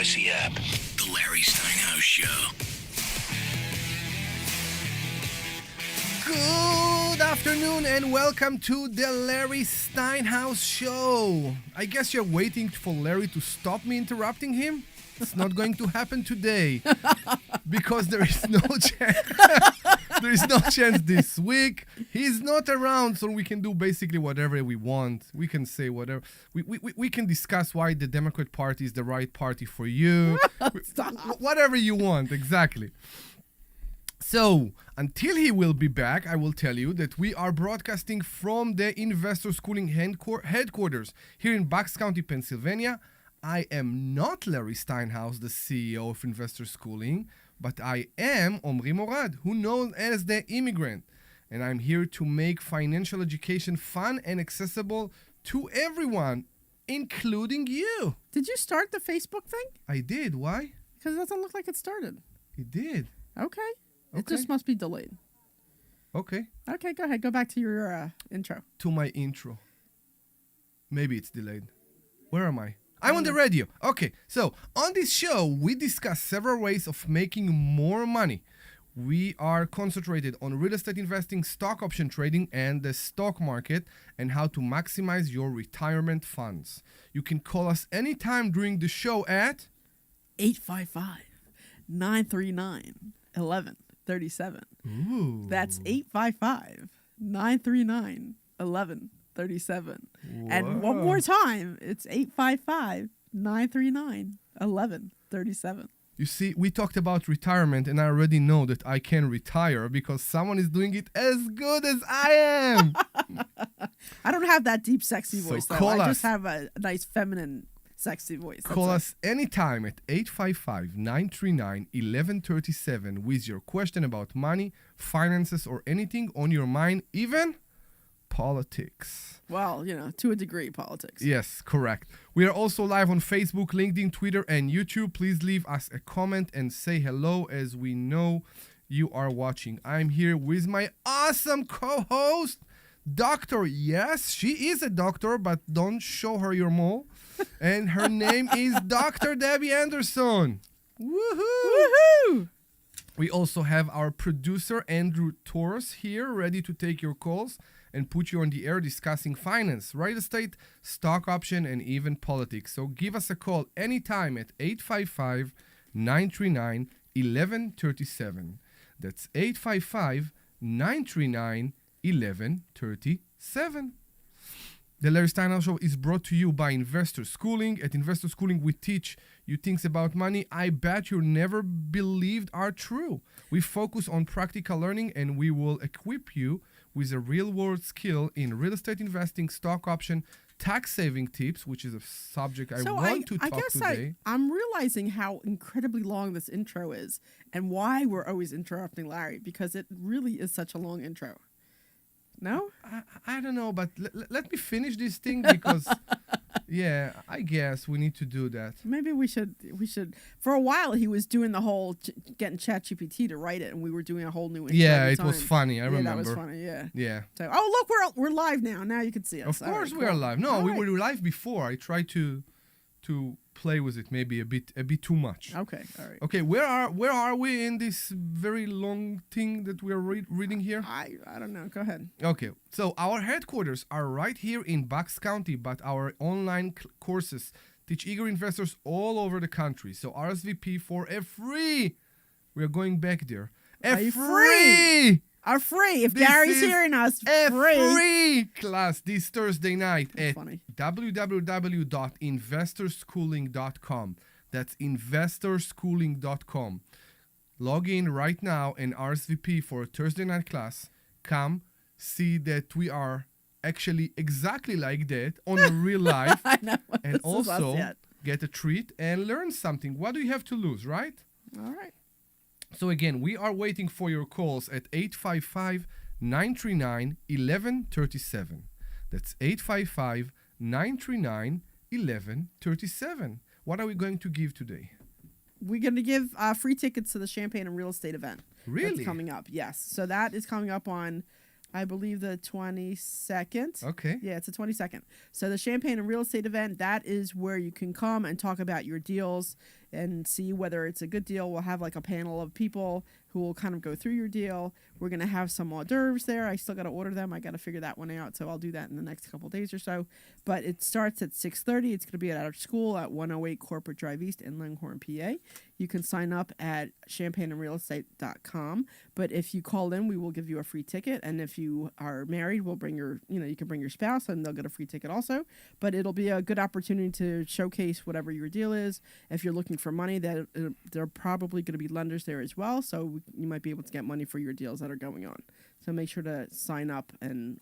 Odyssey app. The Larry Steinhouse Show. Good afternoon and welcome to the Larry Steinhouse Show. I guess you're waiting for Larry to stop me interrupting him. It's not going to happen today because there is no chance. There is no chance this week. He's not around, so we can do basically whatever we want. We can say whatever. We can discuss why the Democrat Party is the right party for you. Whatever you want, exactly. So, until he will be back, I will tell you that we are broadcasting from the Investor Schooling headquarters here in Bucks County, Pennsylvania. I am not Larry Steinhouse, the CEO of Investor Schooling, but I am Omri Morad, who known as the immigrant. And I'm here to make financial education fun and accessible to everyone, including you. Did you start the Facebook thing? I did. Why? Because it doesn't look like it started. It did. Okay. It Okay. just must be delayed. Okay. Okay, go ahead. Go back to your intro. To my intro. Maybe it's delayed. Where am I? I'm on the radio. Okay, so on this show, we discuss several ways of making more money. We are concentrated on real estate investing, stock option trading, and the stock market, and how to maximize your retirement funds. You can call us anytime during the show at 855-939-1137. Ooh. That's 855-939-1137. And one more time, it's 855-939-1137. You see, we talked about retirement, and I already know that I can retire because someone is doing it as good as I am. I don't have that deep, sexy So voice, though. call I us. just have a nice, feminine, sexy voice. Call That's us anytime at 855-939-1137 with your question about money, finances, or anything on your mind, even politics. Well, to a degree, politics. Yes, correct. We are also live on Facebook, LinkedIn, Twitter, and YouTube. Please leave us a comment and say hello as we know you are watching. I'm here with my awesome co-host, Doctor. Yes, she is a doctor, but don't show her your mole. And her name is Dr. Debbie Anderson. Woohoo! Woohoo! We also have our producer, Andrew Torres, here, ready to take your calls and put you on the air discussing finance, real estate, stock option, and even politics. So give us a call anytime at 855-939-1137. That's 855-939-1137. The Larry Steinhouse Show is brought to you by Investor Schooling. At Investor Schooling, we teach you things about money I bet you never believed are true. We focus on practical learning, and we will equip you with a real-world skill in real estate investing, stock option, tax-saving tips, which is a subject I want to talk today. I'm realizing how incredibly long this intro is and why we're always interrupting Larry, because it really is such a long intro. No? I don't know, but let me finish this thing because, yeah, I guess we need to do that. Maybe we should. For a while, he was doing the whole getting ChatGPT to write it, and we were doing a whole new intro. Yeah, every it was time. funny. I remember. That was funny. Yeah. Yeah. So, look, we're live now. Now you can see us. Of course All right, we are cool. live. No, All we right. were live before. I tried to play with it maybe a bit too much. Okay. All right. Okay, where are we in this very long thing that we are reading here? I don't know. Go ahead. Okay, so our headquarters are right here in Bucks County, but our online courses teach eager investors all over the country. So RSVP for a free. We are going back there. Free. Are free. If This Gary's is hearing us, A free. free class this Thursday night at funny. www.investorschooling.com. That's investorschooling.com. Log in right now and RSVP for a Thursday night class. Come see that we are actually exactly like that on a real life. I know. And This is us also yet. get a treat and learn something. What do you have to lose, right? All right. So again, we are waiting for your calls at 855-939-1137. That's 855-939-1137. What are we going to give today? We're going to give free tickets to the Champagne and Real Estate event. Really? That's coming up, yes. So that is coming up on I believe the 22nd. Okay. Yeah, it's the 22nd. So the Champagne and Real Estate event, that is where you can come and talk about your deals and see whether it's a good deal. We'll have like a panel of people who will kind of go through your deal. We're going to have some hors d'oeuvres there. I still got to order them. I got to figure that one out. So I'll do that in the next couple of days or so. But it starts at 6:30. It's going to be at our school at 108 Corporate Drive East in Langhorne, PA. You can sign up at champagneandrealestate.com. But if you call in, we will give you a free ticket. And if you are married, we'll bring you can bring your spouse and they'll get a free ticket also. But it'll be a good opportunity to showcase whatever your deal is. If you're looking for money, there are probably going to be lenders there as well. So you might be able to get money for your deals that are going on. So make sure to sign up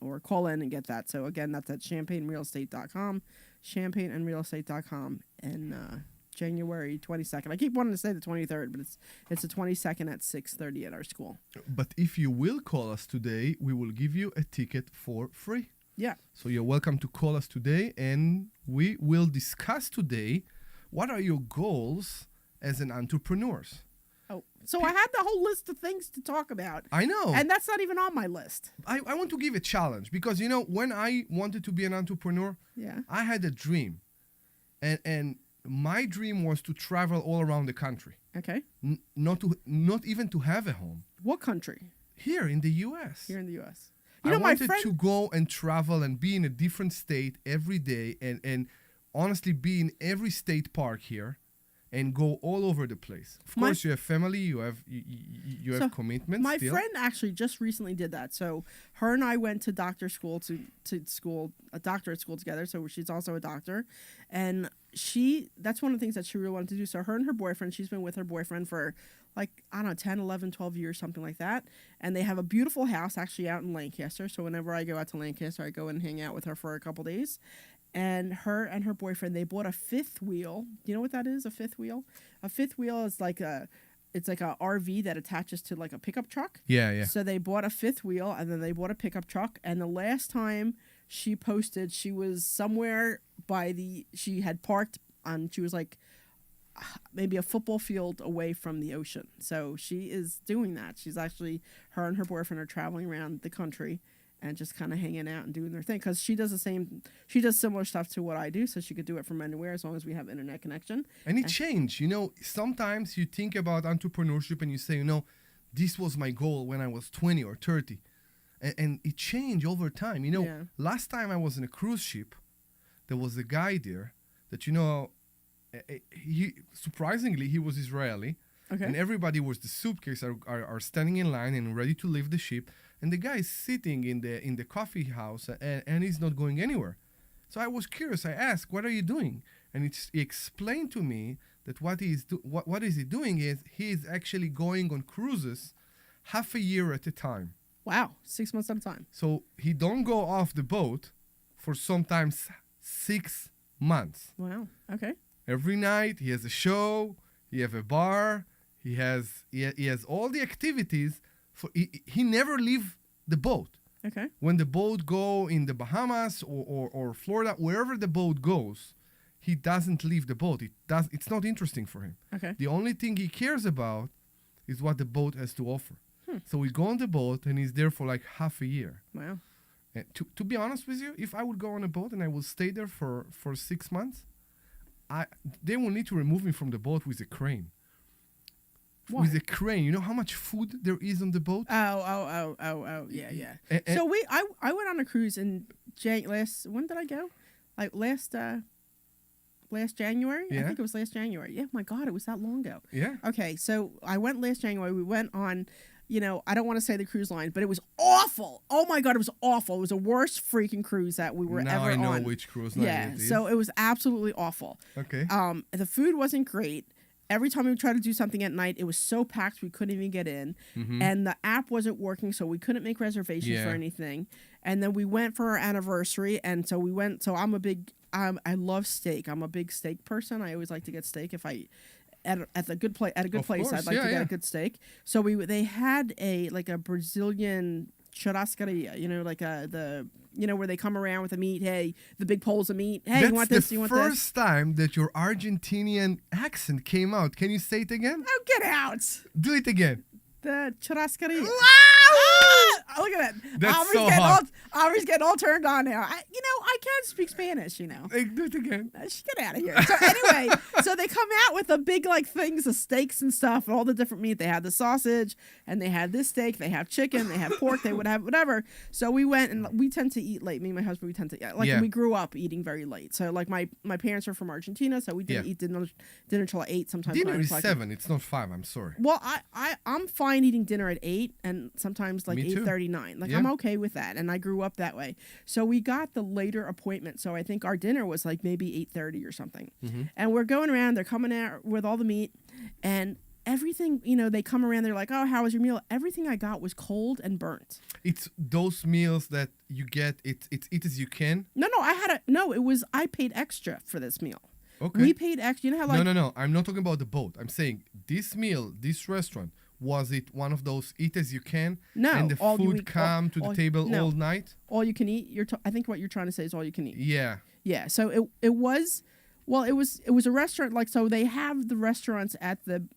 or call in and get that. So again, that's at champagneandrealestate.com, champagneandrealestate.com, and January 22nd. I keep wanting to say the 23rd, but it's the 22nd at 6:30 at our school. But if you will call us today, we will give you a ticket for free. Yeah. So you're welcome to call us today, and we will discuss today what are your goals as an entrepreneur. Oh, so I had the whole list of things to talk about. I know. And that's not even on my list. I want to give a challenge because, when I wanted to be an entrepreneur, Yeah. I had a dream. And my dream was to travel all around the country. Okay. Not even to have a home. What country? Here in the U.S. Here in the U.S. I wanted to go and travel and be in a different state every day and honestly be in every state park here and go all over the place. Of course, you have family, you have commitments. My still. friend actually just recently did that. So her and I went to doctorate school together. So she's also a doctor, and that's one of the things that she really wanted to do. So her and her boyfriend, she's been with her boyfriend for 10, 11, 12 years, something like that. And they have a beautiful house actually out in Lancaster. So whenever I go out to Lancaster, I go and hang out with her for a couple days. And her boyfriend, they bought a fifth wheel. Do you know what that is, a fifth wheel? A fifth wheel is like a RV that attaches to like a pickup truck. Yeah. So they bought a fifth wheel, and then they bought a pickup truck. And the last time she posted, she was somewhere she had parked on, she was like maybe a football field away from the ocean. So she is doing that. She's actually, her and her boyfriend are traveling around the country and just kind of hanging out and doing their thing, because she does similar stuff to what I do, so she could do it from anywhere as long as we have internet connection. And it changed. Sometimes you think about entrepreneurship and you say, this was my goal when I was 20 or 30. And it changed over time. Last time I was in a cruise ship, there was a guy there that, he surprisingly, he was Israeli. Okay. And everybody was the suitcase are standing in line and ready to leave the ship. And the guy is sitting in the coffee house and he's not going anywhere. So I was curious. I asked, what are you doing? And he explained to me that what is he doing is he is actually going on cruises half a year at a time. Wow, 6 months at a time. So he don't go off the boat for sometimes 6 months. Wow, okay. Every night he has a show, he have a bar, he has all the activities. He never leave the boat. Okay. When the boat go in the Bahamas or Florida, wherever the boat goes, he doesn't leave the boat. It's not interesting for him. Okay. The only thing he cares about is what the boat has to offer. So we go on the boat and he's there for like half a year. Wow. And to be honest with you, if I would go on a boat and I will stay there for 6 months, they will need to remove me from the boat with a crane. Why? With a crane. You know how much food there is on the boat? Oh, yeah. So I went on a cruise in when did I go? Like last January? Yeah. I think it was last January. Yeah, my God, it was that long ago. Yeah. Okay, so I went last January. We went on, I don't want to say the cruise line, but it was awful. Oh my God, it was awful. It was the worst freaking cruise that we were ever on. Now I know which cruise line it is. So it was absolutely awful. Okay. The food wasn't great. Every time we tried to do something at night, it was so packed we couldn't even get in. Mm-hmm. And the app wasn't working, so we couldn't make reservations for anything. And then we went for our anniversary, and so we went. So I love steak. I'm a big steak person. I always like to get steak if I at a good place. At a good place, I'd like to get a good steak. So they had a Brazilian churrascaria, where they come around with the meat. Hey, the big poles of meat. Hey, you want this? You want this? That's the first time that your Argentinian accent came out. Can you say it again? Oh, get out! Do it again. The churrascaria. Look at that. That's so hot. Aubrey's getting all turned on now. I can't speak Spanish, Hey, do it again. Get out of here. So anyway, so they come out with the big like things of steaks and stuff, and all the different meat. They had the sausage, and they had this steak. They have chicken. They have pork. They would have whatever. So we went, and we tend to eat late. Me and my husband, we tend to we grew up eating very late. So like my parents are from Argentina, so we didn't eat dinner till 8. Sometimes dinner is 7. It's not 5. I'm sorry. Well, I'm fine eating dinner at 8, and sometimes like 8:39. Like I'm okay with that, and I grew up that way. So we got the later appointment. So I think our dinner was like maybe 8:30 or something. Mm-hmm. And we're going around. They're coming out with all the meat and everything. They come around. They're like, "Oh, how was your meal?" Everything I got was cold and burnt. It's those meals that you get. It's eat as you can. No. It was I paid extra for this meal. Okay. We paid extra. You know how like No. I'm not talking about the boat. I'm saying this meal, this restaurant. Was it one of those eat as you can? No. And the food come to the table all night? All you can eat? I think what you're trying to say is all you can eat. Yeah. Yeah. So it was a restaurant. Like, so they have the restaurants at the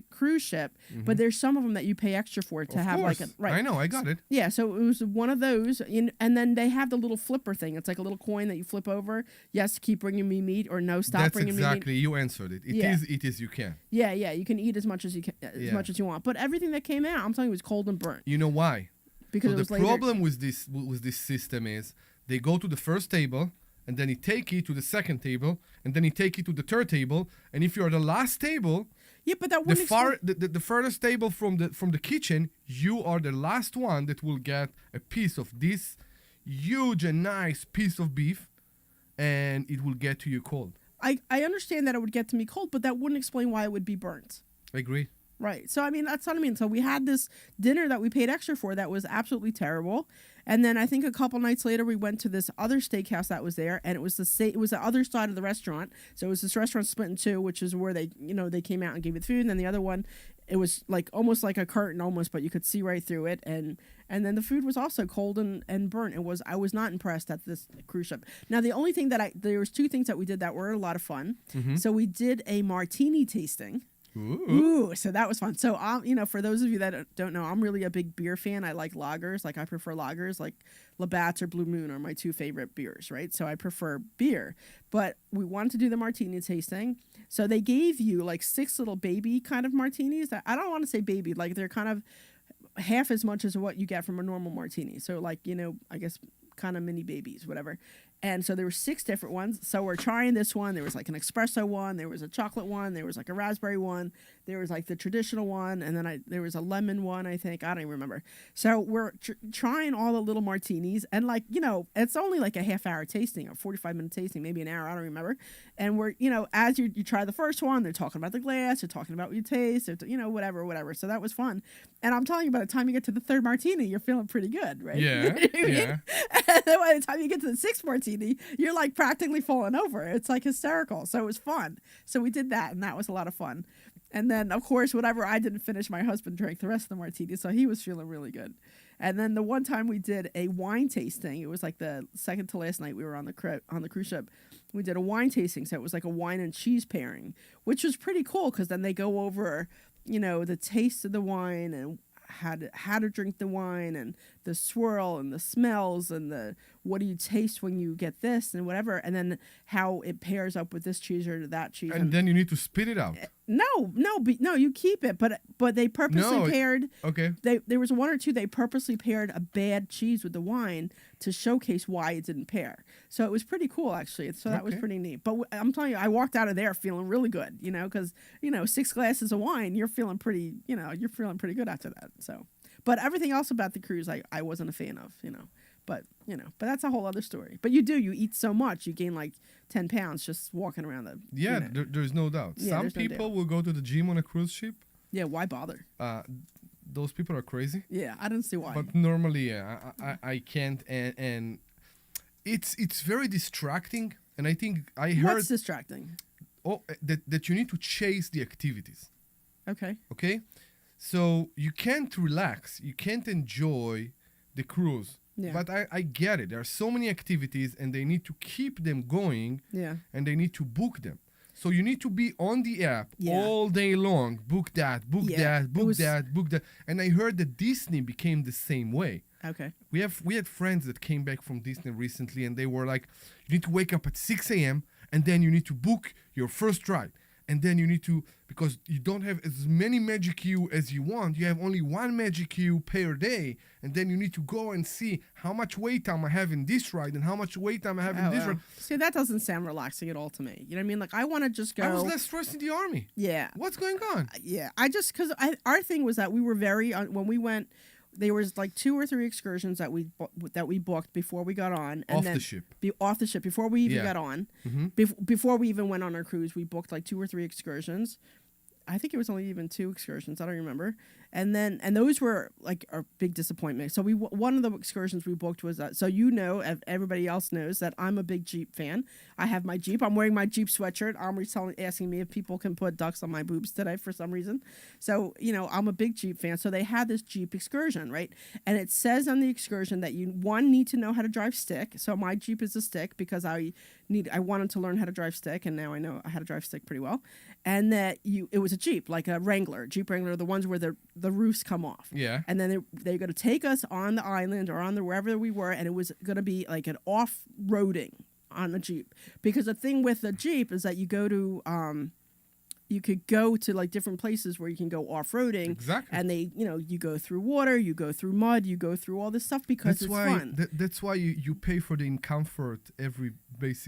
cruise ship, but there's some of them that you pay extra for to have course. like a right. I know, I got it. Yeah, so it was one of those, and then they have the little flipper thing. It's like a little coin that you flip over. Yes, keep bringing me meat, or no, stop bringing me meat. That's exactly, you answered it. It is eat as you can. Yeah, you can eat as much as you can, much as you want. But everything that came out, I'm telling you, was cold and burnt. You know why? Because so it was the problem with this system is they go to the first table, and then he take it to the second table, and then he take it to the third table, and if you're the last table. Yeah, but that wouldn't the furthest table from the kitchen, you are the last one that will get a piece of this huge and nice piece of beef, and it will get to you cold. I understand that it would get to me cold, but that wouldn't explain why it would be burnt. I agree. Right. So, I mean, that's what I mean. So we had this dinner that we paid extra for that was absolutely terrible. And then I think a couple nights later, we went to this other steakhouse that was there, and it was the other side of the restaurant. So it was this restaurant split in two, which is where they came out and gave you the food. And then the other one, it was like almost like a curtain almost, but you could see right through it. And then the food was also cold and burnt. I was not impressed at this cruise ship. Now, the only thing there was 2 things that we did that were a lot of fun. Mm-hmm. So we did a martini tasting. Ooh, so that was fun. So, for those of you that don't know, I'm really a big beer fan. I like lagers. Like, I prefer lagers. Like, Labatt's or Blue Moon are my 2 favorite beers, right? So, I prefer beer. But we wanted to do the martini tasting. So, they gave you, like, 6 little baby kind of martinis. I don't want to say baby. Like, they're kind of half as much as what you get from a normal martini. So, like, I guess kind of mini babies, whatever. And so there were 6 different ones. So we're trying this one. There was like an espresso one. There was a chocolate one. There was like a raspberry one. There was like the traditional one. And then there was a lemon one, I think. I don't even remember. So we're trying all the little martinis. And like, it's only like a half-hour tasting, or 45-minute tasting, maybe an hour. I don't remember. And we're, as you try the first one, they're talking about the glass. They're talking about what you taste. Whatever. So that was fun. And I'm telling you, by the time you get to the 3rd martini, you're feeling pretty good, right? Yeah, yeah. And then by the time you get to the 6th martini, you're like practically falling over. It's like hysterical. So it was fun. So we did that, and that was a lot of fun. And then, of course, whatever I didn't finish, my husband drank the rest of the martini, so he was feeling really good. And then the one time we did a wine tasting, it was like the second to last night we were on the cruise ship. We did a wine tasting, so it was like a wine and cheese pairing, which was pretty cool because then they go over, the taste of the wine and how to drink the wine and the swirl and the smells and the what do you taste when you get this and whatever, and then how it pairs up with this cheese or that cheese. And then you need to spit it out. No, you keep it, but they purposely paired. Okay. There was 1 or 2 they purposely paired a bad cheese with the wine to showcase why it didn't pair. So it was pretty cool actually. So that was pretty neat. But I'm telling you, I walked out of there feeling really good. Because 6 glasses of wine, you're feeling pretty. You're feeling pretty good after that. So, but everything else about the cruise, I wasn't a fan of. But that's a whole other story. But you eat so much, you gain like 10 pounds just walking around the. Yeah, there's no doubt. Yeah, some people will go to the gym on a cruise ship. Yeah, why bother? Those people are crazy. Yeah, I didn't see why. But normally, I can't, and it's very distracting. And I think I heard. What's distracting? Oh, that you need to chase the activities. Okay. Okay, so you can't relax. You can't enjoy the cruise. Yeah. But I get it. There are so many activities, and they need to keep them going. Yeah. And they need to book them. So you need to be on the app all day long. Book that, book that, book that, book that. And I heard that Disney became the same way. Okay. We had friends that came back from Disney recently, and they were like, you need to wake up at 6 a.m. and then you need to book your first ride. And then you need to, because you don't have as many Magic Queue as you want, you have only one Magic Queue per day. And then you need to go and see how much wait time I have in this ride and how much wait time I have in this ride. See, that doesn't sound relaxing at all to me. You know what I mean? Like, I want to just go. I was less stressed in the Army. Yeah. What's going on? Yeah. Because our thing was that we were very, when we went, there was like 2 or 3 excursions that we booked before we got on. And Off then the ship. Off the ship, before we even got on. Before we even went on our cruise, we booked like 2 or 3 excursions. I think it was only even 2 excursions. I don't remember. And those were like a big disappointment. So one of the excursions we booked was so everybody else knows that I'm a big Jeep fan. I have my Jeep. I'm wearing my Jeep sweatshirt. Omri's asking me if people can put ducks on my boobs today for some reason. So I'm a big Jeep fan. So they had this Jeep excursion, right? And it says on the excursion that you need to know how to drive stick. So my Jeep is a stick because I wanted to learn how to drive stick, and now I know how to drive stick pretty well. And that it was a Jeep, like a Jeep Wrangler, the ones where the roofs come off. Yeah. And then they're going to take us on the island or wherever we were, and it was going to be like an off-roading on the Jeep. Because the thing with the Jeep is that you could go to like different places where you can go off-roading. Exactly. And you go through water, you go through mud, you go through all this stuff because it's fun. That's why you pay for the comfort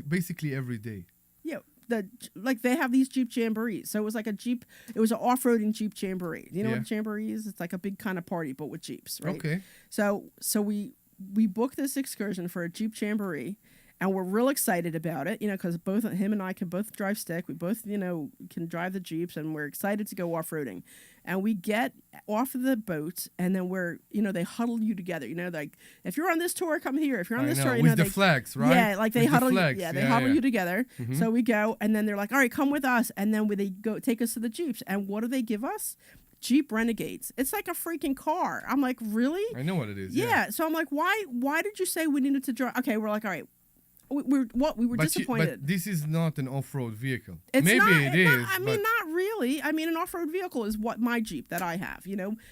basically every day. Yeah. They have these Jeep jamborees. So it was like it was an off-roading Jeep jamboree. You know what a jamboree is? It's like a big kind of party, but with Jeeps, right? Okay. So we booked this excursion for a Jeep jamboree, and we're real excited about it, because both him and I can both drive stick. We both, can drive the Jeeps, and we're excited to go off-roading. And we get off of the boat, and then they huddle you together. Like, if you're on this tour, come here. If you're on this tour, with the flags, right? Yeah, like they huddle you. Yeah, they huddle you together. Mm-hmm. So we go, and then they're like, "All right, come with us." And then they go take us to the Jeeps. And what do they give us? Jeep Renegades. It's like a freaking car. I'm like, really? I know what it is. Yeah. So I'm like, why did you say we needed to drive? Okay, we're like, all right. We were disappointed. But this is not an off-road vehicle. It's Maybe not, it is. Not really. I mean, an off-road vehicle is what my Jeep that I have.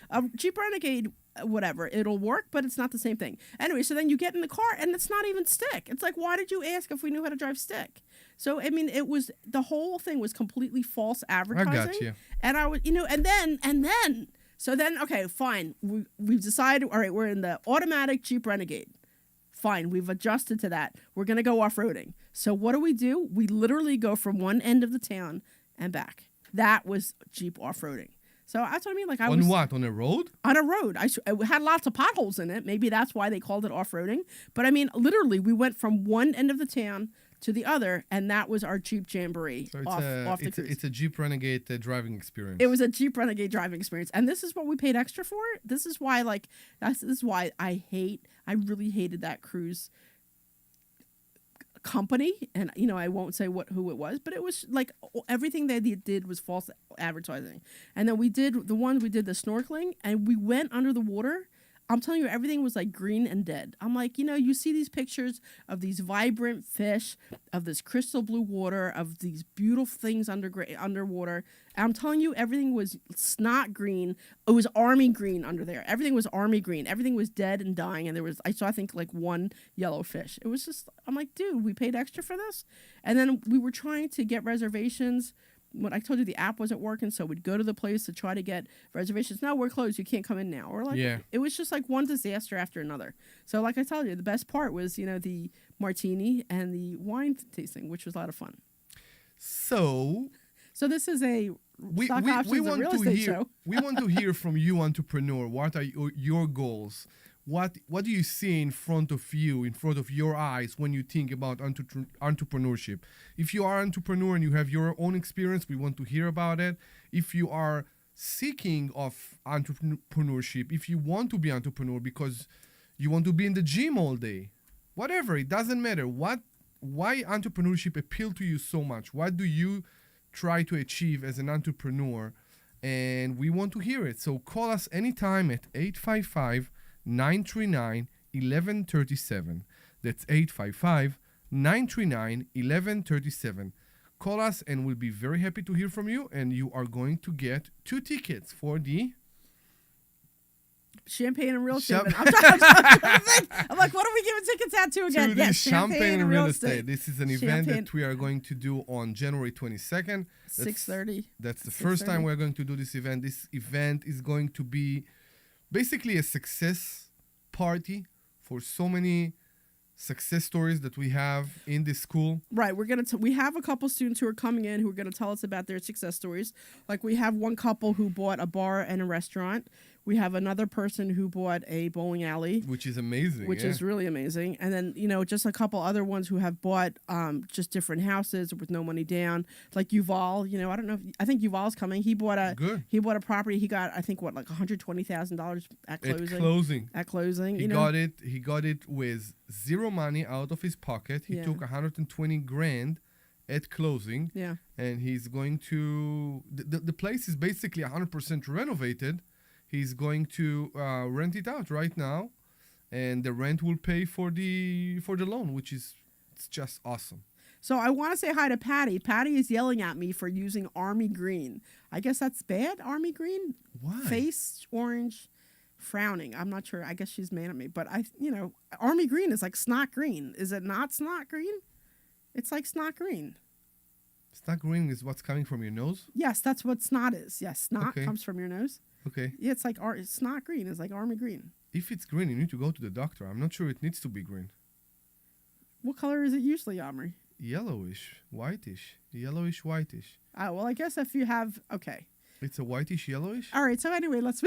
A Jeep Renegade, whatever, it'll work, but it's not the same thing. Anyway, so then you get in the car, and it's not even stick. It's like, why did you ask if we knew how to drive stick? So I mean, the whole thing was completely false advertising. I got you. And I was, and then. So then, okay, fine. We've decided. All right, we're in the automatic Jeep Renegade. Fine, we've adjusted to that. We're going to go off-roading. So what do? We literally go from one end of the town and back. That was Jeep off-roading. So that's what I mean. Like on what? On a road? On a road. It had lots of potholes in it. Maybe that's why they called it off-roading. But I mean, literally, we went from one end of the town to the other, and that was our Jeep Jamboree so off the cruise. It's a Jeep Renegade driving experience. It was a Jeep Renegade driving experience, and this is what we paid extra for. This is why, this is why I really hated that cruise company, and I won't say who it was, but it was like everything they did was false advertising. And then we did the snorkeling, and we went under the water. I'm telling you, everything was like green and dead. I'm like, you see these pictures of these vibrant fish, of this crystal blue water, of these beautiful things underwater. I'm telling you, everything was snot green. It was army green under there. Everything was army green. Everything was dead and dying. And I saw, I think, like one yellow fish. It was just, I'm like, dude, we paid extra for this? And then we were trying to get reservations. When I told you the app wasn't working, so we'd go to the place to try to get reservations. No, we're closed. You can't come in now. Or It was just like one disaster after another. So like I told you, the best part was, the martini and the wine tasting, which was a lot of fun. So this is a we stock options and real estate show. We want to hear from you, entrepreneur. What are your goals? What do you see in front of you, in front of your eyes when you think about entrepreneurship? If you are an entrepreneur and you have your own experience, we want to hear about it. If you are seeking of entrepreneurship, if you want to be an entrepreneur because you want to be in the gym all day, whatever, it doesn't matter. Why entrepreneurship appeal to you so much? What do you try to achieve as an entrepreneur? And we want to hear it. So call us anytime at 855-939-1137. That's 855-939-1137. Call us and we'll be very happy to hear from you. And you are going to get 2 tickets for the Champagne and real estate. Champ- I'm trying to think. I'm like, what are we giving tickets out to again? To Yes, the Champagne and Real Estate. This is an event Champagne. that we are going to do on January 22nd. 6:30. That's the first time we're going to do this event. This event is going to be basically a success party for so many success stories that we have in this school. Right. We have a couple students who are coming in who are gonna tell us about their success stories. Like we have one couple who bought a bar and a restaurant. We have another person who bought a bowling alley, Which is amazing. which is really amazing. And then, just a couple other ones who have bought just different houses with no money down. Like Yuval, I don't know. I think Yuval's coming. He bought a property. He got, I think, like $120,000 at closing. At closing. He got it with zero money out of his pocket. He took 120 grand at closing. Yeah. And he's going to the place is basically 100% renovated. He's going to rent it out right now, and the rent will pay for the loan, which is it's just awesome. So I want to say hi to Patty. Patty is yelling at me for using army green. I guess that's bad, army green? Why? Face orange, frowning. I'm not sure. I guess she's mad at me. But army green is like snot green. Is it not snot green? It's like snot green. Snot green is what's coming from your nose? Yes, that's what snot is. Yes, snot comes from your nose. Okay. Yeah, it's like snot green. It's like army green. If it's green, you need to go to the doctor. I'm not sure it needs to be green. What color is it usually, Omri? Yellowish, whitish. Yellowish, whitish. Well, I guess if you have... Okay. It's a whitish, yellowish? All right, so anyway, let's...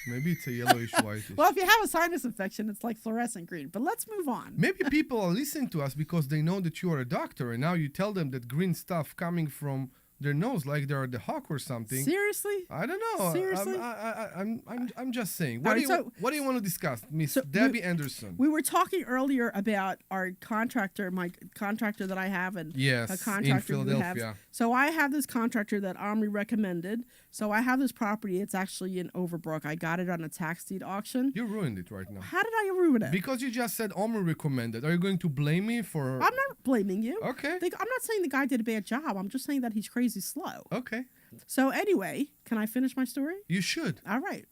Maybe it's a yellowish, whitish. Well, if you have a sinus infection, it's like fluorescent green. But let's move on. Maybe people are listening to us because they know that you are a doctor, and now you tell them that green stuff coming from their nose, like they're the hawk or something. Seriously? I don't know. Seriously? I'm just saying. All What right, do you want to discuss, Miss So Debbie Anderson? We were talking earlier about our contractor, my contractor that I have, and Yes, a in contractor we have. Philadelphia. So I have this contractor that Omri recommended. So I have this property. It's actually in Overbrook. I got it on a tax deed auction. You ruined it right now. How did I ruin it? Because you just said Omri recommended. Are you going to blame me for... I'm not blaming you. Okay. I'm not saying the guy did a bad job. I'm just saying that he's crazy slow. Okay. So anyway, can I finish my story? You should. All right.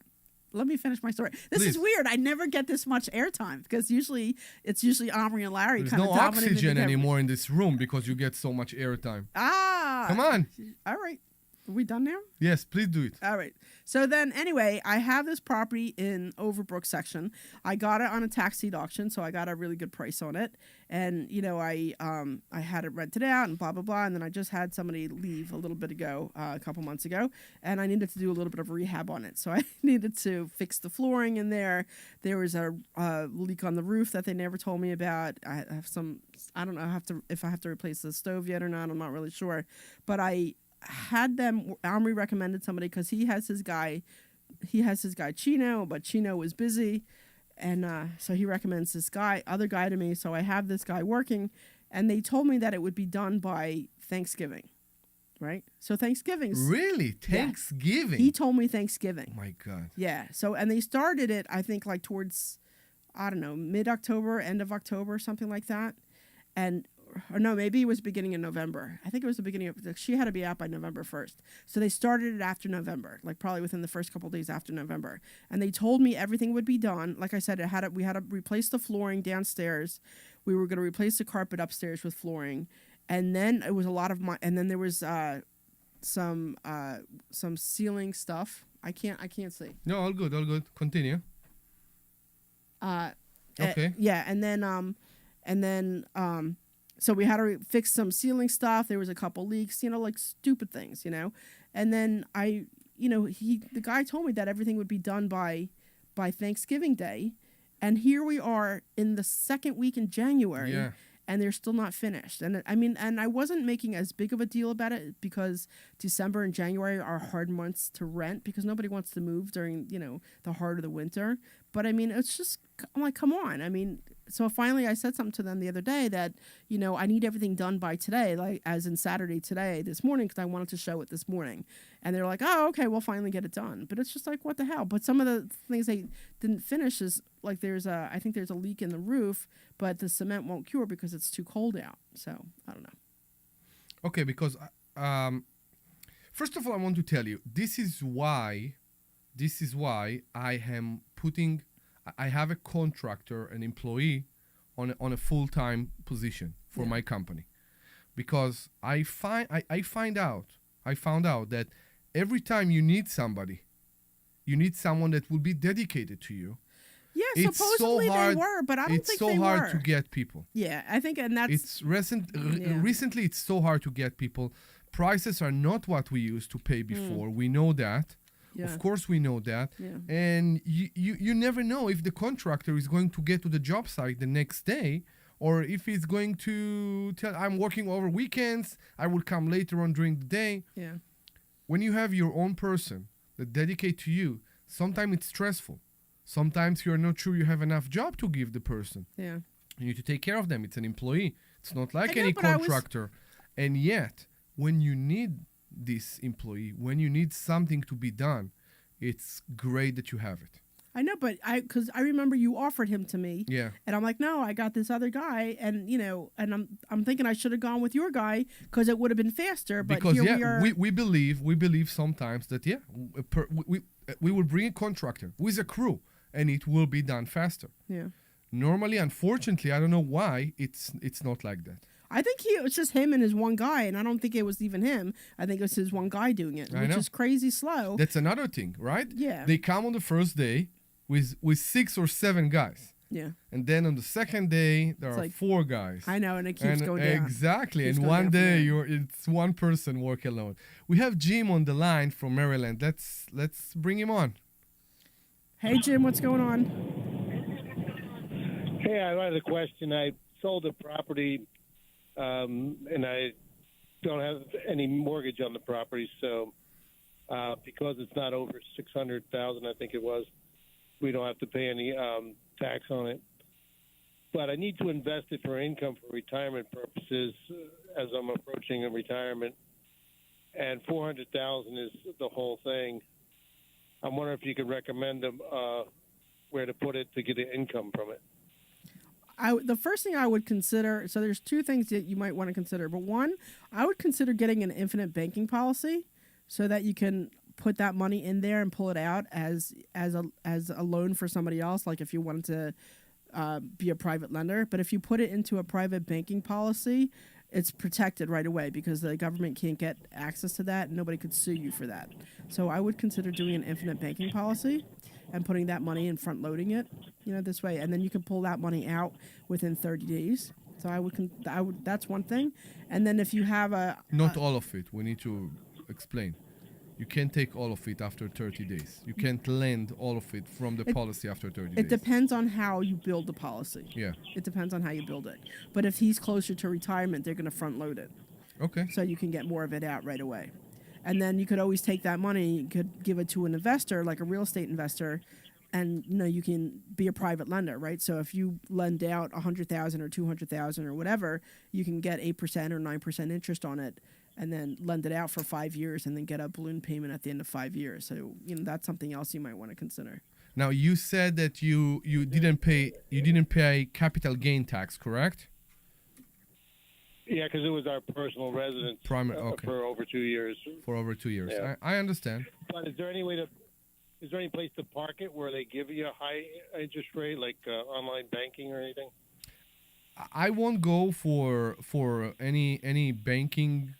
Let me finish my story. This Please. is weird. I never get this much airtime because it's usually Omri and Larry There's kind of no dominating oxygen the anymore in this room because you get so much airtime. Come on. All right. Are we done now? Yes, please do it. All right. So then, anyway, I have this property in Overbrook section. I got it on a tax deed auction, so I got a really good price on it. And I had it rented out and blah blah blah. And then I just had somebody leave a little bit ago, a couple months ago, and I needed to do a little bit of rehab on it. So I needed to fix the flooring in there. There was a leak on the roof that they never told me about. I have some. I don't know if I have to replace the stove yet or not. I'm not really sure, but I had them. Omri recommended somebody because he has his guy Chino, but Chino was busy, and so he recommends this other guy to me. So I have this guy working, and they told me that it would be done by Thanksgiving, right? So Thanksgiving's Really? Thanksgiving? He told me Thanksgiving. Oh my God. Yeah. So and they started it, I think, like towards, I don't know, mid-October, end of October, something like that, or no, maybe it was beginning of November. I think it was the beginning of. She had to be out by November 1st. So they started it after November, like probably within the first couple of days after November. And they told me everything would be done. Like I said, we had to replace the flooring downstairs. We were going to replace the carpet upstairs with flooring, and then it was a lot of and then there was some ceiling stuff. I can't see. No, all good, all good. Continue. Okay. Yeah, and then so we had to fix some ceiling stuff. There was a couple leaks, like stupid things, And then the guy told me that everything would be done by Thanksgiving Day, and here we are in the second week in January. Yeah. And they're still not finished. And I wasn't making as big of a deal about it because December and January are hard months to rent because nobody wants to move during, the heart of the winter. But it's just, I'm like, come on. So finally I said something to them the other day that, I need everything done by today, like as in Saturday today, this morning, because I wanted to show it this morning. And they're like, oh, okay, we'll finally get it done. But it's just like, what the hell? But some of the things they didn't finish is like I think there's a leak in the roof, but the cement won't cure because it's too cold out. So I don't know. Okay, because first of all, I want to tell you this is why I am putting. I have a contractor, an employee, on a full time position for my company, because I found out that every time you need somebody, you need someone that will be dedicated to you. Yeah, It's supposedly so hard. they were, but I don't It's think so they hard were. to get people. Yeah, I think, and that's It's Yeah. recently it's so hard to get people. Prices are not what we used to pay before. We know that. yeah, Of course we know that. yeah, And you never know if the contractor is going to get to the job site the next day, or if he's going to tell, I'm working over weekends, I will come later on during the day. yeah, When you have your own person that dedicate to you, sometimes it's stressful. Sometimes you're not sure you have enough job to give the person. yeah. You need to take care of them. It's an employee. It's not like I know, any but I was- contractor. And yet, when you need this employee, when you need something to be done, it's great that you have it. I know, but because I remember you offered him to me, Yeah. and I'm like, no, I got this other guy, and and I'm thinking I should have gone with your guy because it would have been faster. But Because here we are. we believe sometimes that we will bring a contractor with a crew, and it will be done faster. Yeah, Normally, unfortunately, I don't know why it's not like that. I think it was just him and his one guy, and I don't think it was even him. I think it was his one guy doing it, I which know. is crazy slow. That's another thing, right? Yeah. They come on the first day with 6 or 7 guys. Yeah, And then on the second day, there It's are like- 4 guys. I know, and it keeps going down. Exactly. Keeps And going one down from day there. it's one person work alone. We have Jim on the line from Maryland. Let's bring him on. Hey Jim, what's going on? Hey, I had a question. I sold a property, and I don't have any mortgage on the property. So, because it's not over 600,000, I think it was, we don't have to pay any tax on it. But I need to invest it for income for retirement purposes as I'm approaching a retirement. And 400,000 is the whole thing. I'm wondering if you could recommend where to put it to get an income from it. The first thing I would consider, so there's 2 things that you might want to consider. But one, I would consider getting an infinite banking policy so that you can put that money in there and pull it out as a loan for somebody else, like if you wanted to be a private lender. But if you put it into a private banking policy, it's protected right away because the government can't get access to that and nobody could sue you for that. So I would consider doing an infinite banking policy and putting that money and front loading it, this way, and then you can pull that money out within 30 days. So I would that's one thing. And then if you have Not all of it. We need to explain. You can't take all of it after 30 days. You can't lend all of it from the policy after 30 days. it depends on how you build the policy. Yeah. It depends on how you build it. But if he's closer to retirement, they're going to front load it. Okay. So you can get more of it out right away. And then you could always take that money, you could give it to an investor, like a real estate investor, and you can be a private lender, right? So if you lend out 100,000 or 200,000 or whatever, you can get 8% or 9% interest on it, and then lend it out for 5 years, and then get a balloon payment at the end of 5 years. So that's something else you might want to consider. Now you said that you didn't pay capital gain tax, correct? Yeah, because it was our personal residence Okay. for over 2 years. For over 2 years. Yeah. I understand. But is there any place to park it where they give you a high interest rate, like online banking or anything? I won't go for any banking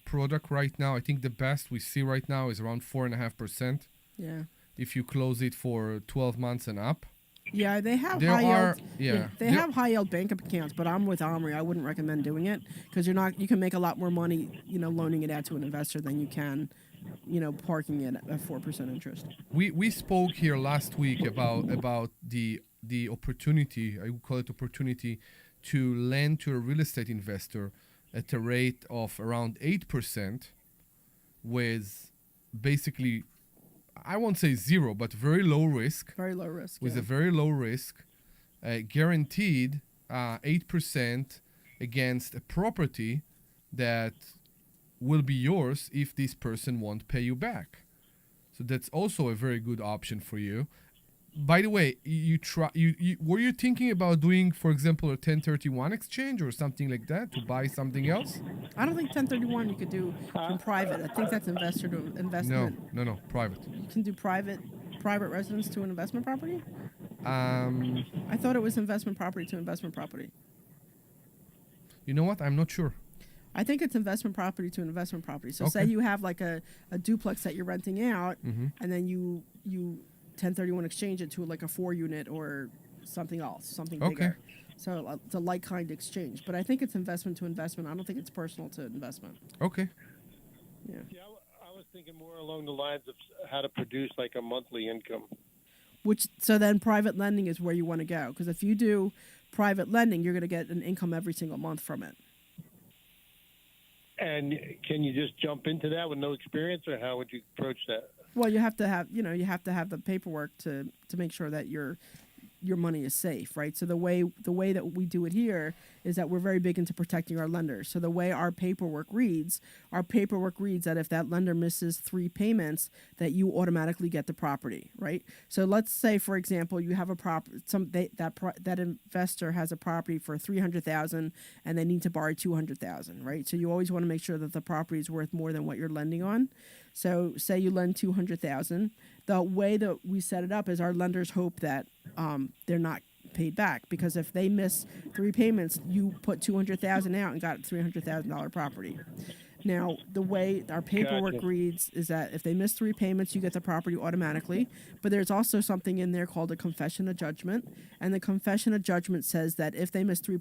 product right now. I think the best we see right now is around 4.5%. Yeah. If you close it for 12 months and up. Yeah, they have There high are- yield. yeah. They There- have high yield bank accounts, but I'm with Omri. I wouldn't recommend doing it because you can make a lot more money, loaning it out to an investor than you can, parking it at 4% interest. We spoke here last week about the opportunity, I would call it opportunity, to lend to a real estate investor at a rate of around 8% with basically, I won't say zero, but very low risk. Very low risk. With yeah. a very low risk, guaranteed 8% against a property that will be yours if this person won't pay you back. So that's also a very good option for you. By the way, were you thinking about doing, for example, a 1031 exchange or something like that to buy something else? I don't think 1031 you could do from private. I think that's investor to investment. No, private. You can do private private residence to an investment property? Um, I thought it was investment property to investment property. you know what? I'm not sure. I think it's investment property to investment property. So say Okay. you have like a duplex that you're renting out, Mm-hmm. and then you 1031 exchange it to like a 4-unit or something else, something Okay. bigger. So it's a like kind exchange. But I think it's investment to investment. I don't think it's personal to investment. Okay. Yeah. Yeah, I was thinking more along the lines of how to produce like a monthly income. So then private lending is where you want to go, because if you do private lending, you're going to get an income every single month from it. And can you just jump into that with no experience, or how would you approach that? Well, you have to have the paperwork to make sure that your money is safe, right? So the way that we do it here is that we're very big into protecting our lenders. So the way our paperwork reads that if that lender misses 3 payments, that you automatically get the property, right? So let's say, for example, you have that investor has a property for $300,000 and they need to borrow $200,000, right? So you always want to make sure that the property is worth more than what you're lending on. So say you lend $200,000. The way that we set it up is our lenders hope that they're not paid back, because if they miss 3 payments, you put $200,000 out and got a $300,000 property. Now, the way our paperwork Gotcha. reads is that if they miss 3 payments, you get the property automatically. But there's also something in there called a confession of judgment, and the confession of judgment says that if they miss 3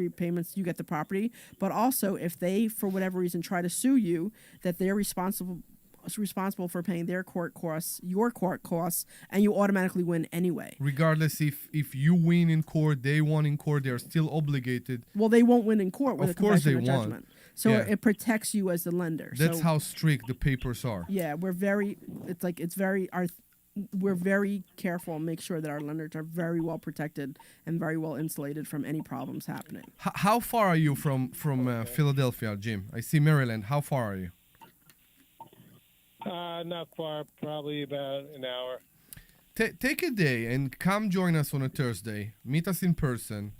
payments, you get the property. But also, if they, for whatever reason, try to sue you, that they're responsible for paying their court costs, your court costs, and you automatically win anyway. Regardless if you win in court, they won in court, they're still obligated. Well, they won't win in court with Of a course confession they of won't. judgment. So Yeah. it protects you as the lender. That's so, how strict the papers are. Yeah, we're very careful and make sure that our lenders are very well protected and very well insulated from any problems happening. How far are you from Philadelphia, Jim? I see Maryland. How far are you? Not far, probably about an hour. Take a day and come join us on a Thursday. Meet us in person.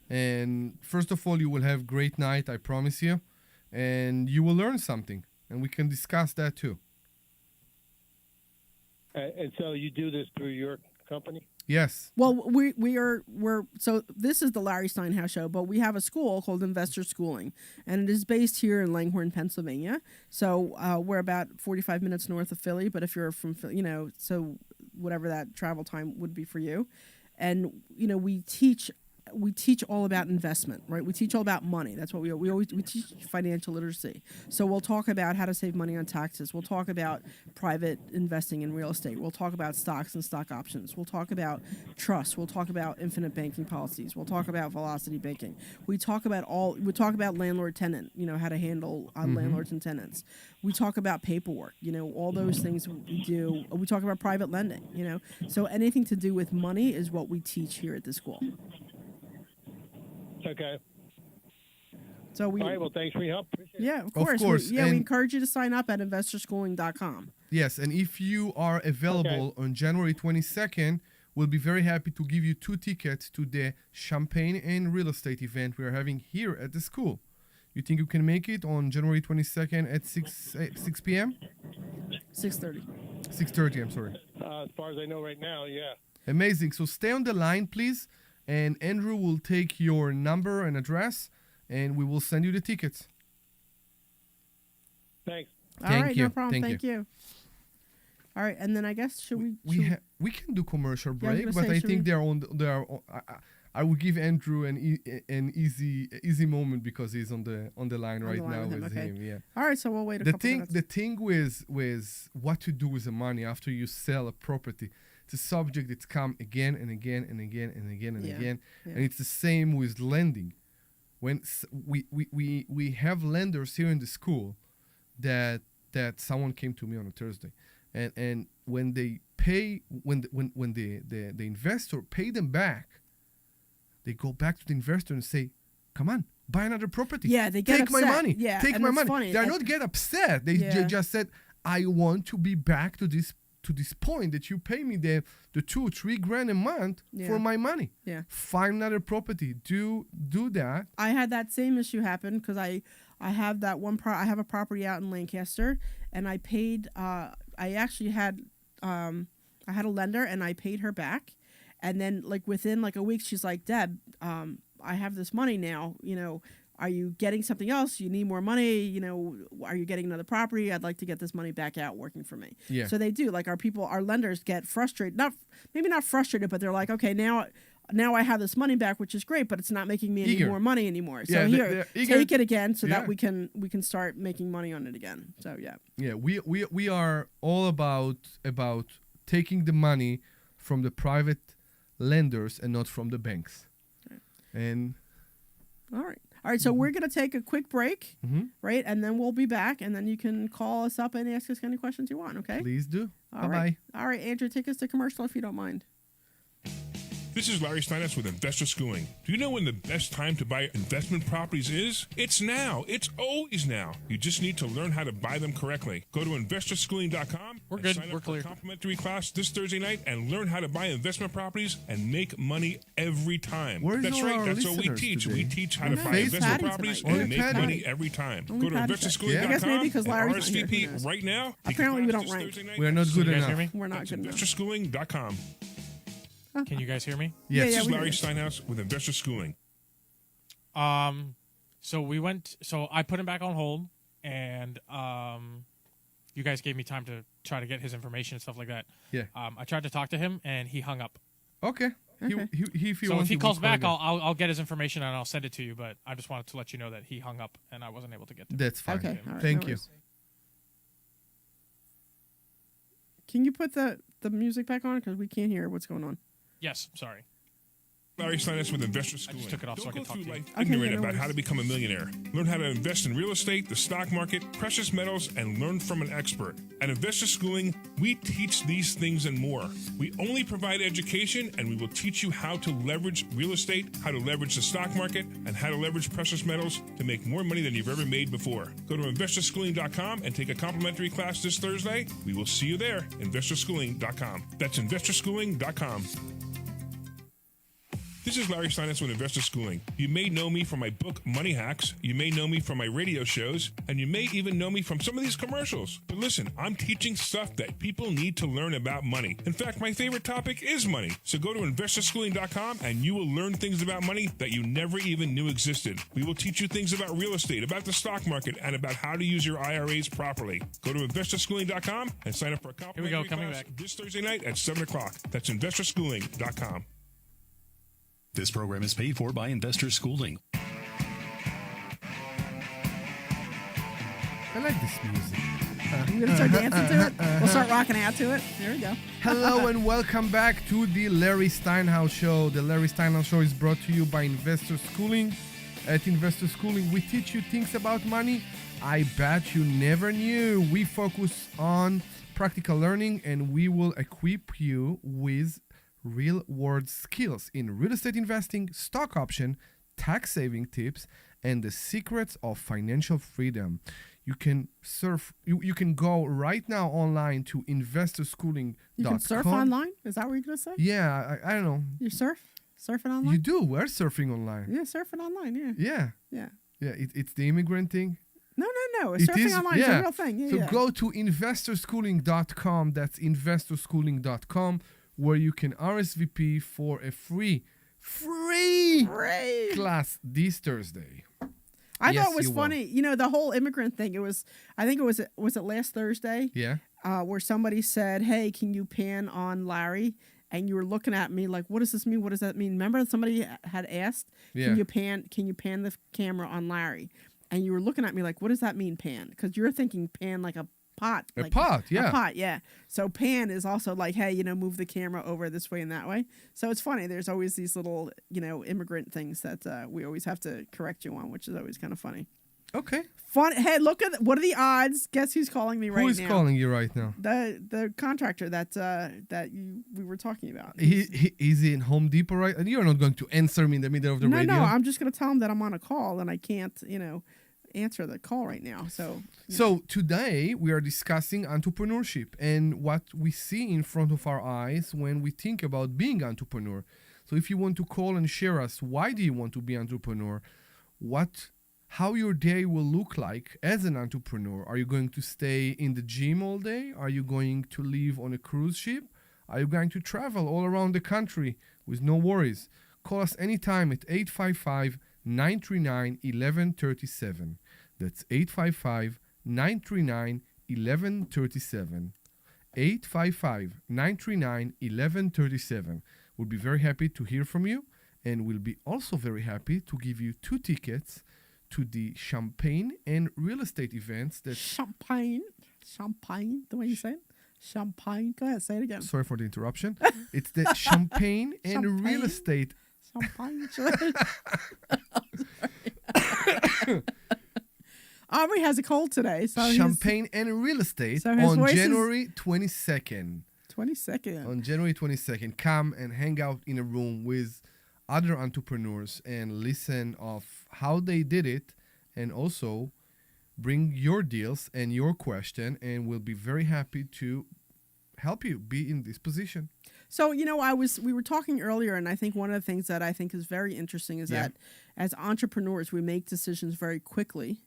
And first of all, you will have a great night, I promise you. And you will learn something. And we can discuss that too. And so you do this through your company? Yes. Well, we're so this is the Larry Steinhouse show, but we have a school called Investor Schooling, and it is based here in Langhorne, Pennsylvania. So we're about 45 minutes north of Philly. But if you're from, so whatever that travel time would be for you, and we teach all about investment, right? We teach all about money. That's what we teach financial literacy. So we'll talk about how to save money on taxes. We'll talk about private investing in real estate. We'll talk about stocks and stock options. We'll talk about trust. We'll talk about infinite banking policies. We'll talk about velocity banking. We talk about landlord tenant, how to handle landlords and tenants. We talk about paperwork, all those things we do. We talk about private lending, So anything to do with money is what we teach here at the school. Okay. So All right, well, thanks for your help. Appreciate it. Yeah, of course. We And- encourage you to sign up at investorschooling.com. Yes, and if you are available on January 22nd, we'll be very happy to give you 2 tickets to the Champagne and Real Estate event we are having here at the school. You think you can make it on January 22nd at 6 p.m.? 6:30. 6:30, I'm sorry. As far as I know right now, yeah. Amazing. So stay on the line, please, and Andrew will take your number and address, and we will send you the tickets. Thanks. All Thank right, you. no problem. Thank Thank you. All right, and then I guess should we? We can do commercial Yeah, I was break, gonna but say, I should think we- they're on. I will give Andrew an easy moment because he's on the line On right the line now with him, with okay. him. Yeah. All right, so we'll wait a The couple minutes. thing with what to do with the money after you sell a property, it's a subject that's come again and again and again and again and Yeah, again, yeah. and it's the same with lending. When we have lenders here in the school that someone came to me on a Thursday, and when they pay when the investor pay them back, they go back to the investor and say, "Come on, buy another property. Yeah, they get take my upset. money. Yeah, take and my it's money." funny. They're And- not get upset. They Yeah. just said, "I want to be back to this point that you pay me the 2-3 grand a month Yeah. for my money. Yeah. Find another property. Do that." I had that same issue happen because I have that one I have a property out in Lancaster, and I paid. I actually had I had a lender and I paid her back. And then like within like a week, she's like, Deb, I have this money now, are you getting something else? You need more money? Are you getting another property? I'd like to get this money back out working for me. Yeah. So they do. Like our lenders get frustrated. Maybe not frustrated, but they're like, okay, now I have this money back, which is great, but it's not making me any more money anymore. So here, take it again, so that we can start making money on it again. So yeah. Yeah, we are all about taking the money from the private lenders and not from the banks. Right. And all right. So we're gonna take a quick break, right, and then we'll be back, and then you can call us up and ask us any questions you want. Okay. Please do. All right. All right, Andrew, take us to commercial if you don't mind. This is Larry Steinhouse with Investor Schooling. Do you know when the best time to buy investment properties is? It's now. It's always now. You just need to learn how to buy them correctly. Go to investorschooling.com. We're good. Sign up We're for a clear. complimentary class this Thursday night and learn how to buy investment properties and make money every time. Where's That's all right. our That's what we listeners teach. today? We teach how Only to buy Patty investment tonight. properties Only and make Patty. money every time. Only Go to Patty investorschooling.com. I guess maybe because and Larry's not here. Who RSVP knows? right now. Apparently we don't This rank. Thursday night We are not at good you guys enough. hear me? We're not That's good enough. investorschooling.com. Can you guys hear me? Yes. This is we Larry do. Steinhouse with Investor Schooling. So I put him back on hold, and you guys gave me time to try to get his information and stuff like that. Yeah. I tried to talk to him, and he hung up. Okay. Okay. So if he calls back, I'll get his information and I'll send it to you. But I just wanted to let you know that he hung up, and I wasn't able to get to him. That's fine. Okay. All right, Thank no you. worries. Can you put the music back on because we can't hear what's going on? Yes, sorry. Larry Steinhouse with Investor Schooling. took it off so I Don't could go talk through to you. life Okay, ignorant yeah, no about how worries. to become a millionaire. Learn how to invest in real estate, the stock market, precious metals, and learn from an expert. At Investor Schooling, we teach these things and more. We only provide education, and we will teach you how to leverage real estate, how to leverage the stock market, and how to leverage precious metals to make more money than you've ever made before. Go to investorschooling.com and take a complimentary class this Thursday. We will see you there. Investorschooling.com. That's investorschooling.com. This is Larry Steinhouse with Investor Schooling. You may know me from my book, Money Hacks. You may know me from my radio shows. And you may even know me from some of these commercials. But listen, I'm teaching stuff that people need to learn about money. In fact, my favorite topic is money. So go to investorschooling.com and you will learn things about money that you never even knew existed. We will teach you things about real estate, about the stock market, and about how to use your IRAs properly. Go to investorschooling.com and sign up for a complimentary coming class back. this Thursday night at 7 o'clock. That's investorschooling.com. This program is paid for by Investor Schooling. I like this music. We're gonna start dancing to it. We'll start rocking out to it. There we go. Hello and welcome back to the Larry Steinhouse Show. The Larry Steinhouse Show is brought to you by Investor Schooling. At Investor Schooling, we teach you things about money I bet you never knew. We focus on practical learning and we will equip you with real-world skills in real estate investing, stock option, tax saving tips, and the secrets of financial freedom. You can you can go right now online to investorschooling.com. You can surf online? Is that what you're gonna say? Yeah, I don't know. You surfing online? You do. We're surfing online. Yeah, surfing online. Yeah. Yeah. Yeah. Yeah, it's the immigrant thing. No. It Surfing is- online is a real thing. Yeah, So yeah. go to investorschooling.com. That's investorschooling.com, where you can RSVP for a free Great. class this Thursday. I Yes, thought it was you will. funny. The whole immigrant thing. I think it was last Thursday. Yeah. Where somebody said, "Hey, can you pan on Larry?" And you were looking at me like, "What does this mean? What does that mean?" Remember, somebody had asked, Yeah. Can you pan the camera on Larry?" And you were looking at me like, "What does that mean, pan?" Because you're thinking pan like a pot. A like pot, yeah. A pot, yeah. So pan is also like, hey, move the camera over this way and that way. So it's funny. There's always these little, immigrant things that we always have to correct you on, which is always kind of funny. Okay. Fun. Hey, look at what are the odds? Guess who's calling me right now? Who is calling you right now? The contractor that we were talking about. Is he in Home Depot right? And you're not going to answer me in the middle of the radio. No, I'm just gonna tell him that I'm on a call and I can't, answer the call right now. So So today we are discussing entrepreneurship and what we see in front of our eyes when we think about being entrepreneur. So if you want to call and share us, why do you want to be entrepreneur? How your day will look like as an entrepreneur. Are you going to stay in the gym all day? Are you going to live on a cruise ship? Are you going to travel all around the country with no worries? Call us anytime at 855-939-1137. That's 855-939-1137. 855-939-1137. We'll be very happy to hear from you, and we'll be also very happy to give you 2 tickets to the Champagne and real estate events that... Champagne, the way you say it. Champagne. Go ahead, say it again. Sorry for the interruption. It's the Champagne and real estate... Champagne. Omri has a cold today. So Champagne and real estate so his on voice is- January 22nd. 22nd. On January 22nd, come and hang out in a room with other entrepreneurs and listen of how they did it, and also bring your deals and your question, and we'll be very happy to help you be in this position. So, we were talking earlier, and I think one of the things that I think is very interesting is that as entrepreneurs, we make decisions very quickly,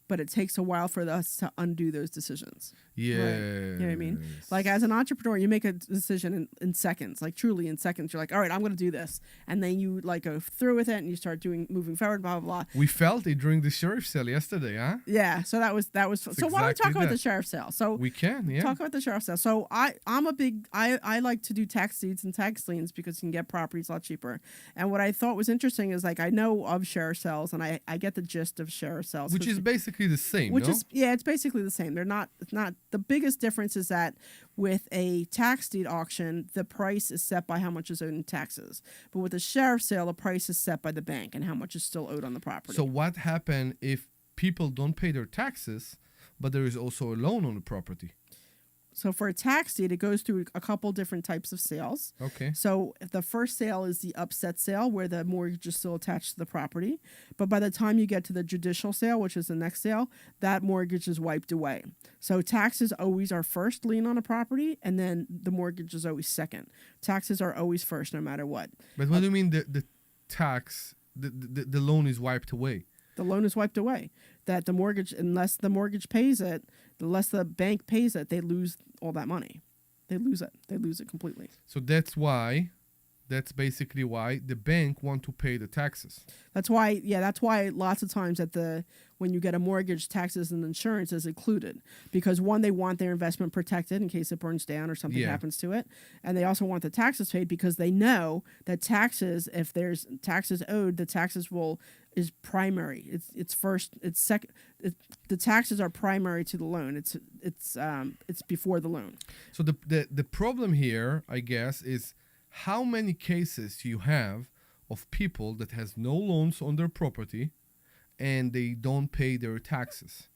but it takes a while for us to undo those decisions. Yeah. Right? You know what I mean? Like, as an entrepreneur, you make a decision in seconds, like truly in seconds. You're like, all right, I'm going to do this. And then you like go through with it and you start moving forward, blah, blah, blah. We felt it during the sheriff sale yesterday, huh? Yeah. So that was, so why don't we talk exactly about the that. sheriff sale? So We can, yeah. talk about the sheriff sale. So I like to do tax deeds and tax liens because you can get properties a lot cheaper. And what I thought was interesting is, like, I know of sheriff sales and I get the gist of sheriff sales. Which is basically the same, Which no? is, yeah, it's basically the same. It's not the biggest difference is that with a tax deed auction, the price is set by how much is owed in taxes. But with a sheriff sale, the price is set by the bank and how much is still owed on the property. So what happens if people don't pay their taxes, but there is also a loan on the property? So for a tax deed, it goes through a couple different types of sales. Okay. So the first sale is the upset sale, where the mortgage is still attached to the property. But by the time you get to the judicial sale, which is the next sale, that mortgage is wiped away. So taxes always are first lien on a property, and then the mortgage is always second. Taxes are always first, no matter what. But what do you mean the tax, the loan is wiped away? The loan is wiped away. That the mortgage, unless the mortgage pays it, unless the bank pays it, they lose all that money. They lose it. They lose it completely. So that's basically why the bank want to pay the taxes. That's why lots of times when you get a mortgage, taxes and insurance is included, because one, they want their investment protected in case it burns down or something happens to it, and they also want the taxes paid because they know that taxes, if there's taxes owed, the taxes is primary. It's first. It's second. The taxes are primary to the loan. It's before the loan. So the problem here, I guess, is how many cases you have of people that has no loans on their property and they don't pay their taxes.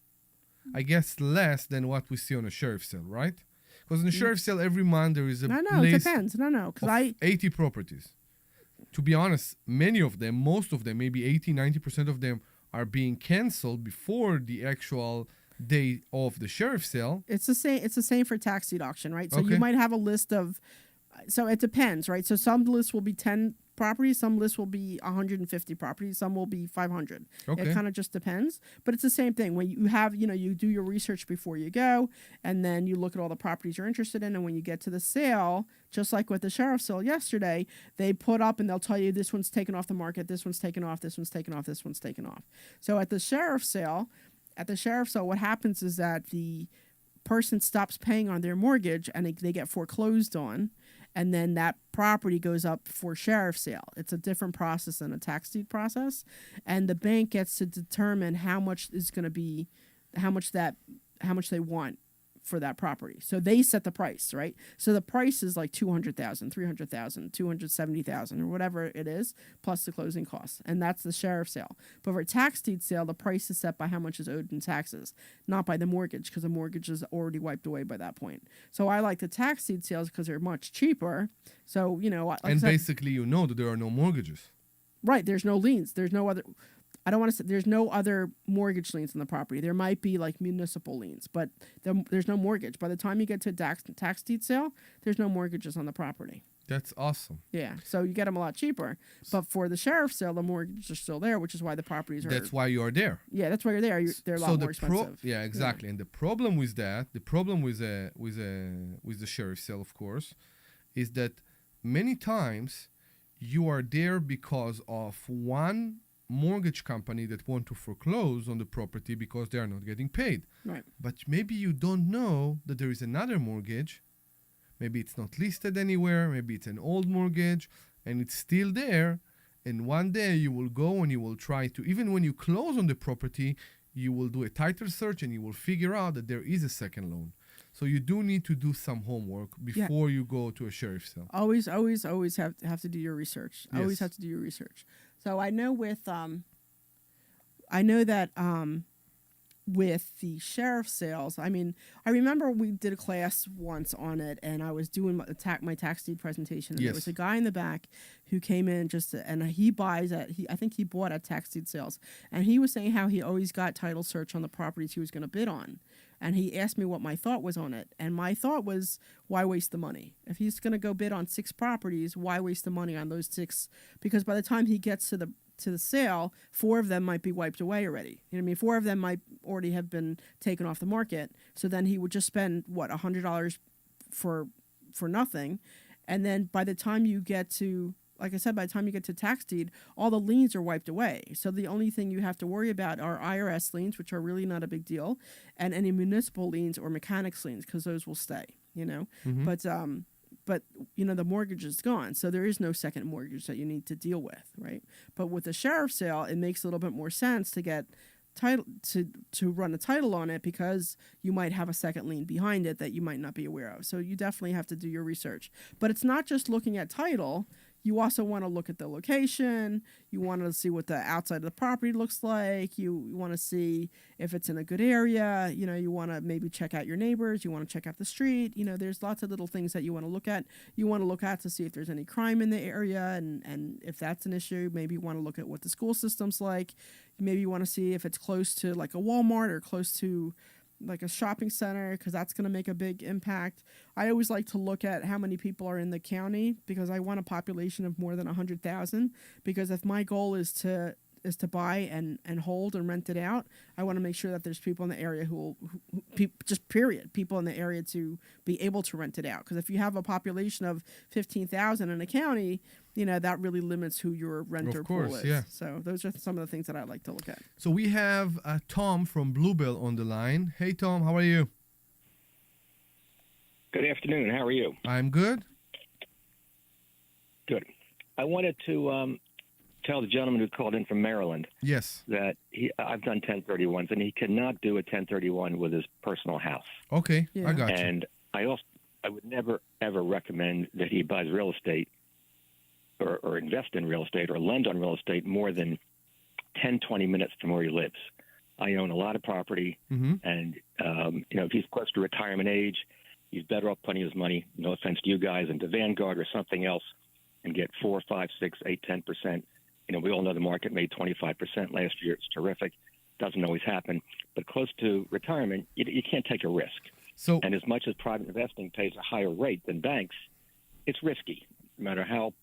I guess less than what we see on a sheriff sale, right? Because in a sheriff sale every month there is a No, it place depends. No, because of 80 properties. To be honest, many of them, most of them, maybe 80-90% of them are being canceled before the actual day of the sheriff sale. It's the same. It's the same for tax deed auction, right? So Okay. you might have a list of. So it depends, right? So some lists will be 10 properties, some lists will be 150 properties, some will be 500. Okay. It kind of just depends. But it's the same thing. When you have, you do your research before you go, and then you look at all the properties you're interested in, and when you get to the sale, just like with the sheriff's sale yesterday, they put up and they'll tell you this one's taken off the market, this one's taken off, this one's taken off, this one's taken off. So at the sheriff's sale, what happens is that the person stops paying on their mortgage and they get foreclosed on, and then that property goes up for sheriff's sale. It's a different process than a tax deed process, and the bank gets to determine how much is going to be, how much they want for that property. So they set the price, right? So the price is like $200,000, $300,000, $270,000, or whatever it is, plus the closing costs, and that's the sheriff's sale. But for a tax deed sale, the price is set by how much is owed in taxes, not by the mortgage, because the mortgage is already wiped away by that point. So I like the tax deed sales because they're much cheaper. So like And basically, that there are no mortgages. right? There's no liens. There's no other. I don't want to say there's no other mortgage liens on the property. There might be like municipal liens, but there's no mortgage. By the time you get to a tax deed sale, there's no mortgages on the property. That's awesome. Yeah, so you get them a lot cheaper. But for the sheriff's sale, the mortgages are still there, which is why the properties are. That's why you are there. Yeah, that's why you're there. They're a lot more expensive. Yeah, exactly. And the problem with that, the problem with the sheriff sale, of course, is that many times you are there because of one mortgage company that want to foreclose on the property because they are not getting paid. Right. But maybe you don't know that there is another mortgage. Maybe it's not listed anywhere. Maybe it's an old mortgage and it's still there. And one day you will go and you will try to, even when you close on the property, you will do a title search and you will figure out that there is a second loan. So you do need to do some homework before you go to a sheriff's sale. Always have to do your research. Always Yes. have to do your research. So I know I know that with the sheriff's sales, I mean, I remember we did a class once on it, and I was doing my tax deed presentation, and there was a guy in the back who came in and he buys I think he bought at tax deed sales, and he was saying how he always got title search on the properties he was going to bid on. And he asked me what my thought was on it. And my thought was, why waste the money? If he's going to go bid on 6 properties, why waste the money on those 6? Because by the time he gets to the sale, 4 of them might be wiped away already. You know what I mean? 4 of them might already have been taken off the market. So then he would just spend, $100 for nothing. And then by the time you get to, like I said, by the time you get to tax deed, all the liens are wiped away. So the only thing you have to worry about are IRS liens, which are really not a big deal, and any municipal liens or mechanics liens, because those will stay, you know. But you know, the mortgage is gone, so there is no second mortgage that you need to deal with, right? But with the sheriff's sale, it makes a little bit more sense to get title to run a title on it, because you might have a second lien behind it that you might not be aware of. So you definitely have to do your research. But it's not just looking at title. You also want to look at the location. You want to see what the outside of the property looks like. You want to see if it's in a good area. You know, you want to maybe check out your neighbors. You want to check out the street. You know, there's lots of little things that you want to look at. You want to look at to see if there's any crime in the area, and if that's an issue, maybe you want to look at what the school system's like. Maybe you want to see if it's close to like a Walmart or close to like a shopping center, because that's going to make a big impact. I always like to look at how many people are in the county, because I want a population of more than 100,000. Because if my goal is to buy and hold and rent it out, I want to make sure that there's people in the area who just period, people in the area to be able to rent it out. Because if you have a population of 15,000 in a county, you know, that really limits who your renter pool is. Yeah. So those are some of the things that I like to look at. So we have Tom from Bluebell on the line. Hey, Tom, how are you? Good afternoon. How are you? I'm good. Good. I wanted to tell the gentleman who called in from Maryland Yes. that I've done 1031s, and he cannot do a 1031 with his personal house. Okay, Yeah. I got you. And I would never, ever recommend that he buys real estate or invest in real estate or lend on real estate more than 10, 20 minutes from where he lives. I own a lot of property, and you know, if he's close to retirement age, he's better off putting his money, no offense to you guys, into Vanguard or something else, and get 4, 5, 6, 8, 10%. You know, we all know the market made 25% last year. It's terrific. Doesn't always happen. But close to retirement, you can't take a risk. So And as much as private investing pays a higher rate than banks, it's risky. No matter how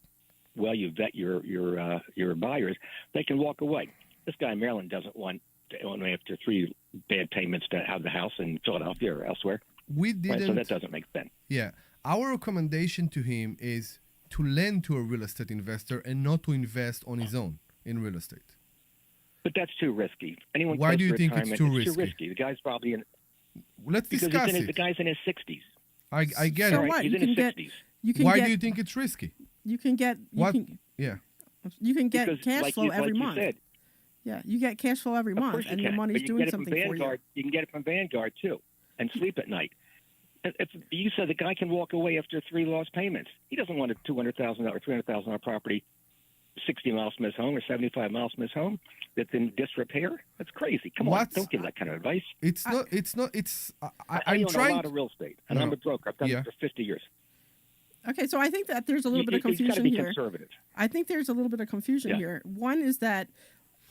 well you vet your buyers, they can walk away. This guy in Maryland doesn't want to own after 3 bad payments to have the house in Philadelphia or elsewhere. we Right? didn't. So that doesn't make sense. Yeah. Our recommendation to him is to lend to a real estate investor and not to invest on his own in real estate. But that's too risky. Anyone Why close do you to think it's retirement, too risky? The guy's probably in Let's because discuss the it. guy's in his 60s. I get So it. what? He's You in his can get 60s. you can Why get do you think it's risky? you can get What? you Yeah. can get Because, cash like flow you, every like month. You said, Yeah, you get cash flow every of month, course you and your can, money's but you can doing get it from something for you. Vanguard. You can get it from Vanguard too, and sleep at night. If you said the guy can walk away after 3 lost payments. He doesn't want a $200,000 or $300,000 property 60 miles from his home or 75 miles from his home that's in disrepair. That's crazy. Come on, What's- don't give that kind of advice. It's not. It's not. It's. I I'm own trying. a lot of real estate, and No. I'm a broker. I've done Yeah. it for 50 years. Okay, so I think that there's a little bit of You've got to confusion be here. conservative. I think there's a little bit of confusion Yeah. here. One is that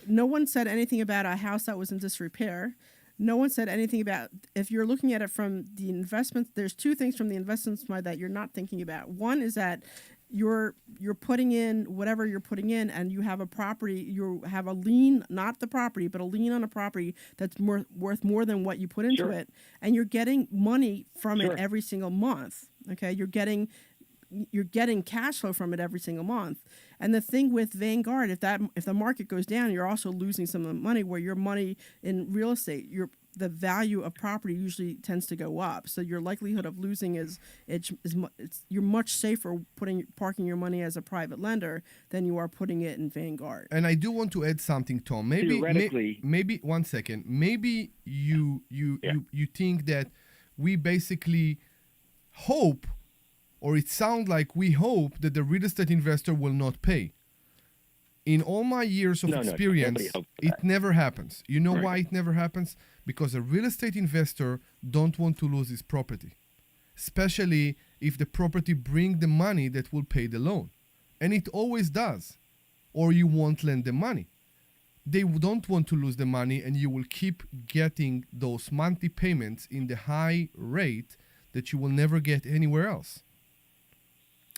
no one said anything about a house that was in disrepair. No one said anything about, if you're looking at it from the investment, there's 2 things from the investment side that you're not thinking about. One is that you're putting in whatever you're putting in, and you have a property, you have a lien, not the property, but a lien on a property that's worth more than what you put into Sure. it, and you're getting money from Sure. it every single month. Okay, you're getting you're getting cash flow from it every single month. And the thing with Vanguard, if the market goes down, you're also losing some of the money. Where your money in real estate, the value of property usually tends to go up. So your likelihood of losing you're much safer parking your money as a private lender than you are putting it in Vanguard. And I do want to add something, Tom. Maybe 1 second. Maybe you think that we basically hope, or it sounds like we hope that the real estate investor will not pay. In all my years of experience, it never happens. You know why it never happens? Because a real estate investor don't want to lose his property, especially if the property bring the money that will pay the loan. And it always does, or you won't lend the money. They don't want to lose the money, and you will keep getting those monthly payments in the high rate that you will never get anywhere else.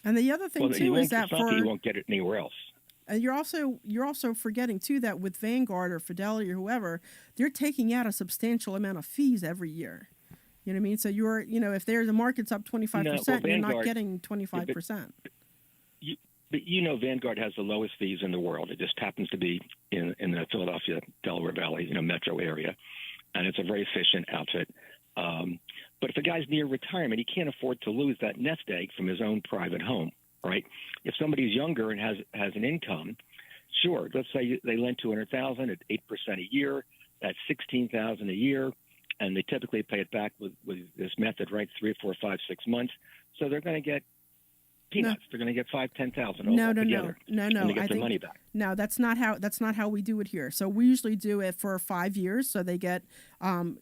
And the other thing too is that you won't get it anywhere else. And you're also forgetting too that with Vanguard or Fidelity or whoever, they're taking out a substantial amount of fees every year. You know what I mean? So if the market's up 25%, you're not getting 25%. But Vanguard has the lowest fees in the world. It just happens to be in the Philadelphia, Delaware Valley, metro area, and it's a very efficient outfit. But if a guy's near retirement, he can't afford to lose that nest egg from his own private home, right? If somebody's younger and has an income, sure. Let's say they lend $200,000 at 8% a year. That's $16,000 a year, and they typically pay it back with this method, right? 3, 4, 5, 6 months. So they're going to get peanuts. They're going to get $5,000-$10,000 together. No. And they get their money back. No, that's not how we do it here. So we usually do it for 5 years. So they get 8%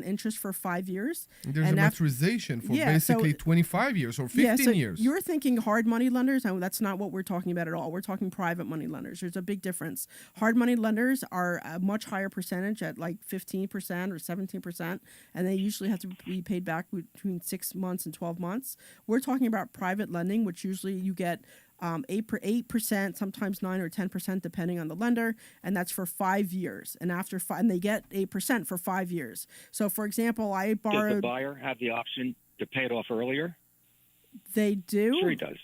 interest for 5 years. There's a maturization for basically 25 years or 15 years. You're thinking hard money lenders, and that's not what we're talking about at all. We're talking private money lenders. There's a big difference. Hard money lenders are a much higher percentage at like 15% or 17%, and they usually have to be paid back between 6 months and 12 months. We're talking about private lending, which usually you get 8%, sometimes 9 or 10%, depending on the lender, and that's for 5 years. And and they get 8% for 5 years. So, for example, I borrowed. Does the buyer have the option to pay it off earlier? They do. Sure, he does.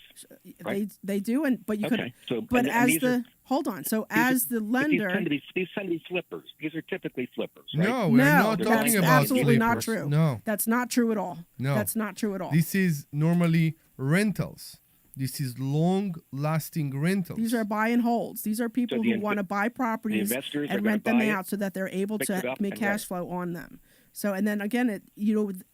Right? They do, but you could. So, but as the hold on. So as the lender, these tend to be flippers. These are typically flippers. Right? No, we're not talking about absolutely flippers. Not true. No, that's not true at all. No, that's not true at all. This is normally rentals. This is long-lasting rentals. These are buy and holds. These are people who want to buy properties and rent them out so that they're able to make cash flow on them. So, and then again,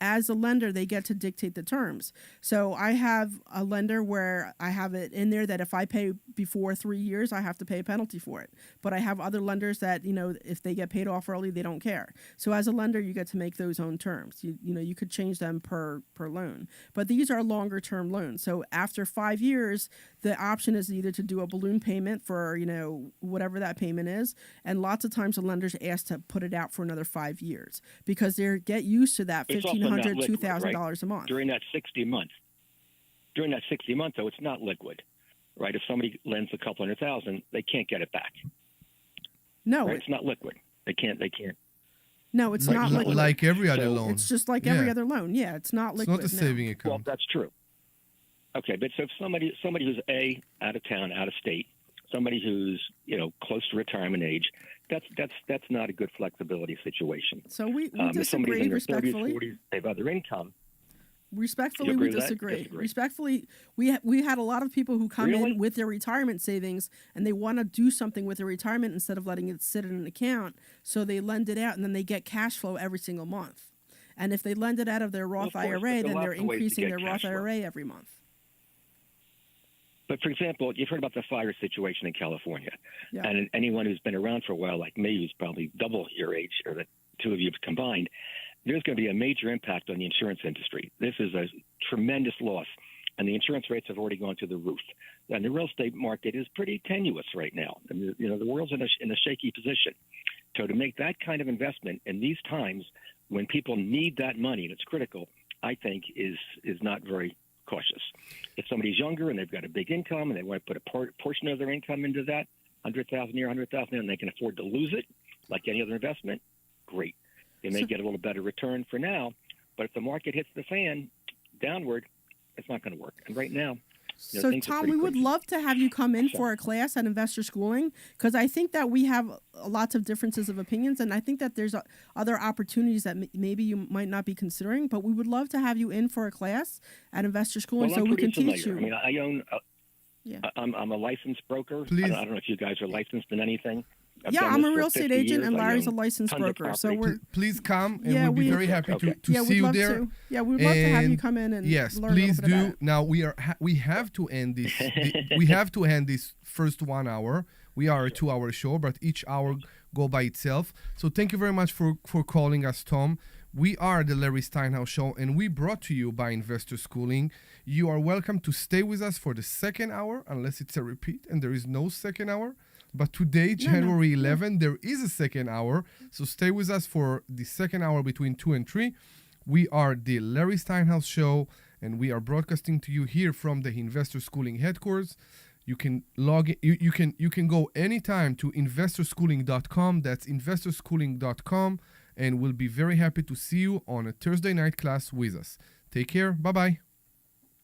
as a lender, they get to dictate the terms. So I have a lender where I have it in there that if I pay before 3 years, I have to pay a penalty for it. But I have other lenders that, if they get paid off early, they don't care. So as a lender, you get to make those own terms. You could change them per loan. But these are longer term loans. So after 5 years, the option is either to do a balloon payment for, whatever that payment is. And lots of times the lenders ask to put it out for another 5 years because they get used to that $1,500, $2,000 a month. During that 60 months, though, it's not liquid, right? If somebody lends a couple $100,000, they can't get it back. No, right? It's not liquid. They can't. No, it's not liquid. Like every other loan. It's just like every other loan. Yeah, it's not liquid. It's not a saving account. Well, that's true. Okay, but so if somebody who's out of town, out of state, somebody who's close to retirement age, that's not a good flexibility situation. So we disagree respectfully. 30s, 40s, they have other income. Respectfully, we disagree. Respectfully, we had a lot of people who come in with their retirement savings and they want to do something with their retirement instead of letting it sit in an account. So they lend it out and then they get cash flow every single month. And if they lend it out of their Roth IRA, then they're increasing their Roth IRA every month. But, for example, you've heard about the fire situation in California. Yeah. And anyone who's been around for a while, like me, who's probably double your age, or the two of you combined, there's going to be a major impact on the insurance industry. This is a tremendous loss, and the insurance rates have already gone to the roof. And the real estate market is pretty tenuous right now. And, the world's in a shaky position. So to make that kind of investment in these times when people need that money, and it's critical, I think is not very cautious. If somebody's younger and they've got a big income and they want to put a portion of their income into that, $100,000 here, $100,000 and they can afford to lose it, like any other investment, great. They may get a little better return for now, but if the market hits the fan downward, It's not going to work. And right now, So, things are Tom, pretty we would crazy. love to have you come in for a class at Investor Schooling, because I think that we have lots of differences of opinions, and I think that there's other opportunities that maybe you might not be considering, but we would love to have you in for a class at Investor Schooling Well, so I'm we pretty can teach familiar. you. I mean, I own. Yeah. I'm a licensed broker. Please. I don't know if you guys are licensed in anything. I've Yeah, done I'm this a for real estate 50 agent, years. and I Larry's a own licensed tons of broker. So property. we're Please come, and Yeah, we'll be we- very happy Okay. to see we'd you love there. to. Yeah, we'd love to have you And come in and yes, learn please a little bit about do. it. Now we have to end this. We have to end this first 1 hour. We are a 2-hour show, but each hour go by itself. So thank you very much for calling us, Tom. We are the Larry Steinhouse Show, and we brought to you by Investor Schooling. You are welcome to stay with us for the second hour, unless it's a repeat, and there is no second hour. But today, January 11, there is a second hour. So stay with us for the second hour between 2 and 3. We are the Larry Steinhouse Show, and we are broadcasting to you here from the Investor Schooling headquarters. You can log in, you can go anytime to investorschooling.com. That's investorschooling.com, and we'll be very happy to see you on a Thursday night class with us. Take care. Bye-bye.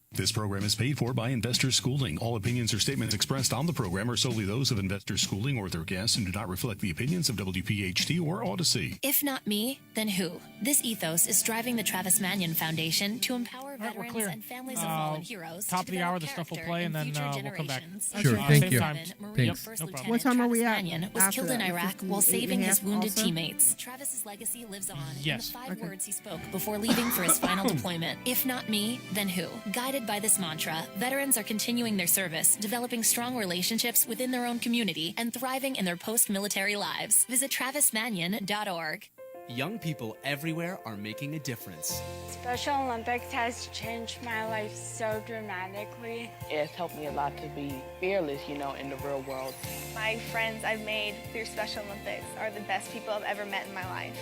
This program is paid for by Investor Schooling. All opinions or statements expressed on the program are solely those of Investor Schooling or their guests and do not reflect the opinions of WPHT or Odyssey. If not me, then who? This ethos is driving the Travis Mannion Foundation to empower right, we're veterans clear. and families of fallen heroes. Top to of the hour, develop the stuff will character play, and in then future we'll come back. generations. Sure, Okay. thank Same you. time. Marine Thanks. First No Lieutenant problem. What time are we Travis at Mannion was after killed in that? Iraq 58 while saving his and a half wounded also? teammates. Travis's legacy lives on Yes. in the 5 Okay. words he spoke before leaving for his final deployment. If not me, then who? Guided by this mantra, veterans are continuing their service, developing strong relationships within their own community, and thriving in their post-military lives. Visit travismannion.org. Young people everywhere are making a difference. Special Olympics has changed my life so dramatically. It's helped me a lot to be fearless, in the real world. My friends I've made through Special Olympics are the best people I've ever met in my life.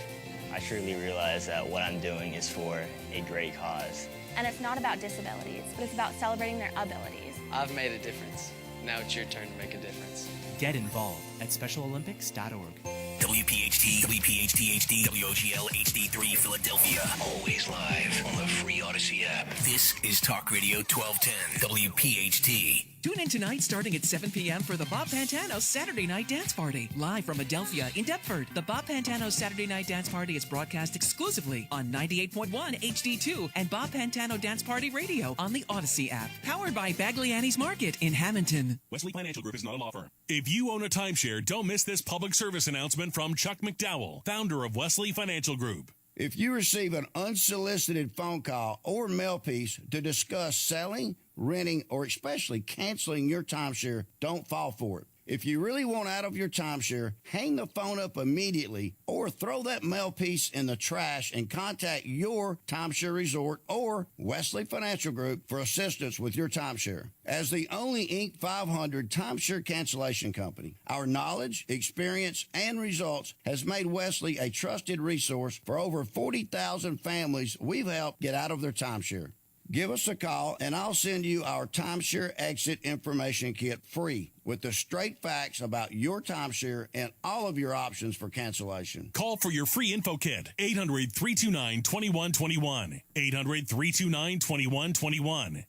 I truly realize that what I'm doing is for a great cause. And it's not about disabilities, but it's about celebrating their abilities. I've made a difference. Now it's your turn to make a difference. Get involved at SpecialOlympics.org. WPHT, WPHT-HD, WOGL HD3 Philadelphia. Always live on the free Odyssey app. This is Talk Radio 1210, WPHT. Tune in tonight starting at 7 p.m. for the Bob Pantano Saturday Night Dance Party. Live from Adelphia in Deptford, the Bob Pantano Saturday Night Dance Party is broadcast exclusively on 98.1 HD2 and Bob Pantano Dance Party Radio on the Odyssey app. Powered by Bagliani's Market in Hamilton. Wesley Financial Group is not a law firm. If you own a timeshare, don't miss this public service announcement from Chuck McDowell, founder of Wesley Financial Group. If you receive an unsolicited phone call or mail piece to discuss selling, renting, or especially canceling your timeshare, don't fall for it. If you really want out of your timeshare, hang the phone up immediately or throw that mail piece in the trash and contact your timeshare resort or Wesley Financial Group for assistance with your timeshare. As the only Inc. 500 timeshare cancellation company, our knowledge, experience, and results has made Wesley a trusted resource for over 40,000 families we've helped get out of their timeshare. Give us a call, and I'll send you our timeshare exit information kit free with the straight facts about your timeshare and all of your options for cancellation. Call for your free info kit, 800-329-2121. 800-329-2121.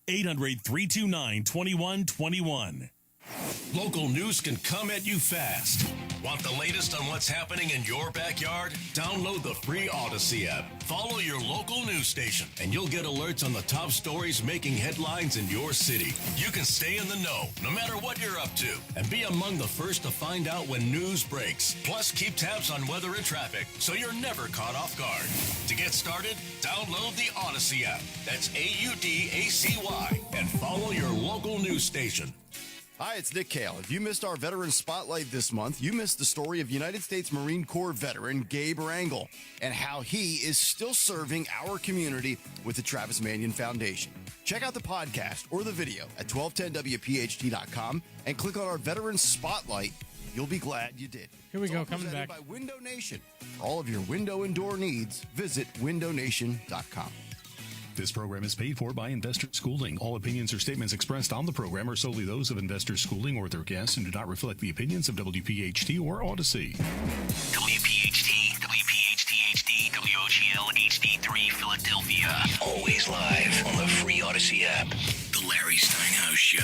800-329-2121. Local news can come at you fast. Want the latest on what's happening in your backyard? Download the free Odyssey app. Follow your local news station, and you'll get alerts on the top stories making headlines in your city. You can stay in the know, no matter what you're up to, and be among the first to find out when news breaks. Plus, keep tabs on weather and traffic, so you're never caught off guard. To get started, download the Odyssey app. That's AUDACY, and follow your local news station. Hi, it's Nick Kale. If you missed our Veteran Spotlight this month, you missed the story of United States Marine Corps veteran Gabe Rangel and how he is still serving our community with the Travis Mannion Foundation. Check out the podcast or the video at 1210WPHT.com and click on our Veteran Spotlight. You'll be glad you did. Here we It's go, all coming presented back. by Window Nation. For all of your window and door needs, visit windownation.com. This program is paid for by Investor Schooling. All opinions or statements expressed on the program are solely those of Investor Schooling or their guests and do not reflect the opinions of WPHT or Odyssey. WPHT, WPHT-HD, WOGL HD3 Philadelphia. Always live on the free Odyssey Odyssey app. The Larry Steinhouse Show.